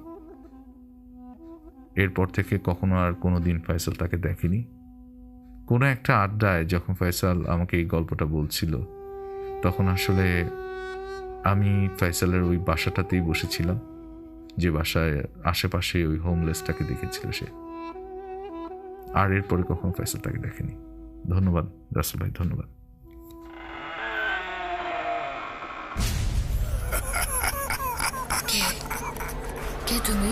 এরপর থেকে কখনো আর কোনো দিন ফয়সাল তাকে দেখেনি। কোনো একটা আড্ডায় যখন ফয়সাল আমাকে এই গল্পটা বলছিল, তখন আসলে আমি ফয়সালের ওই বাসাটাতেই বসেছিলাম, যে বাসায় আশেপাশে ওই হোমলেসটাকে দেখেছিল সে। আর এরপরে কখনো ফয়সাল তাকে দেখেনি। ধন্যবাদ রাসেল ভাই, ধন্যবাদ। কে তুমি?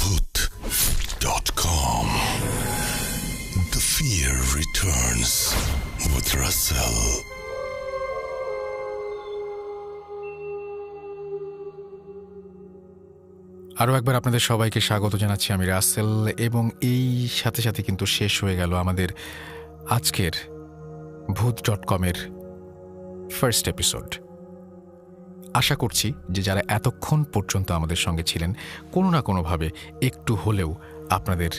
Bhoot.com. The fear returns with Russell. আরও একবার আপনাদের সবাইকে স্বাগত জানাচ্ছি, আমি রাসেল, এবং এই সাথে সাথে কিন্তু শেষ হয়ে গেল আমাদের আজকের Bhoot.com-এর ফার্স্ট এপিসোড। আশা করছি যে যারা এতক্ষণ পর্যন্ত আমাদের সঙ্গে ছিলেন, কোনো না কোনোভাবে একটু হলেও আপনাদের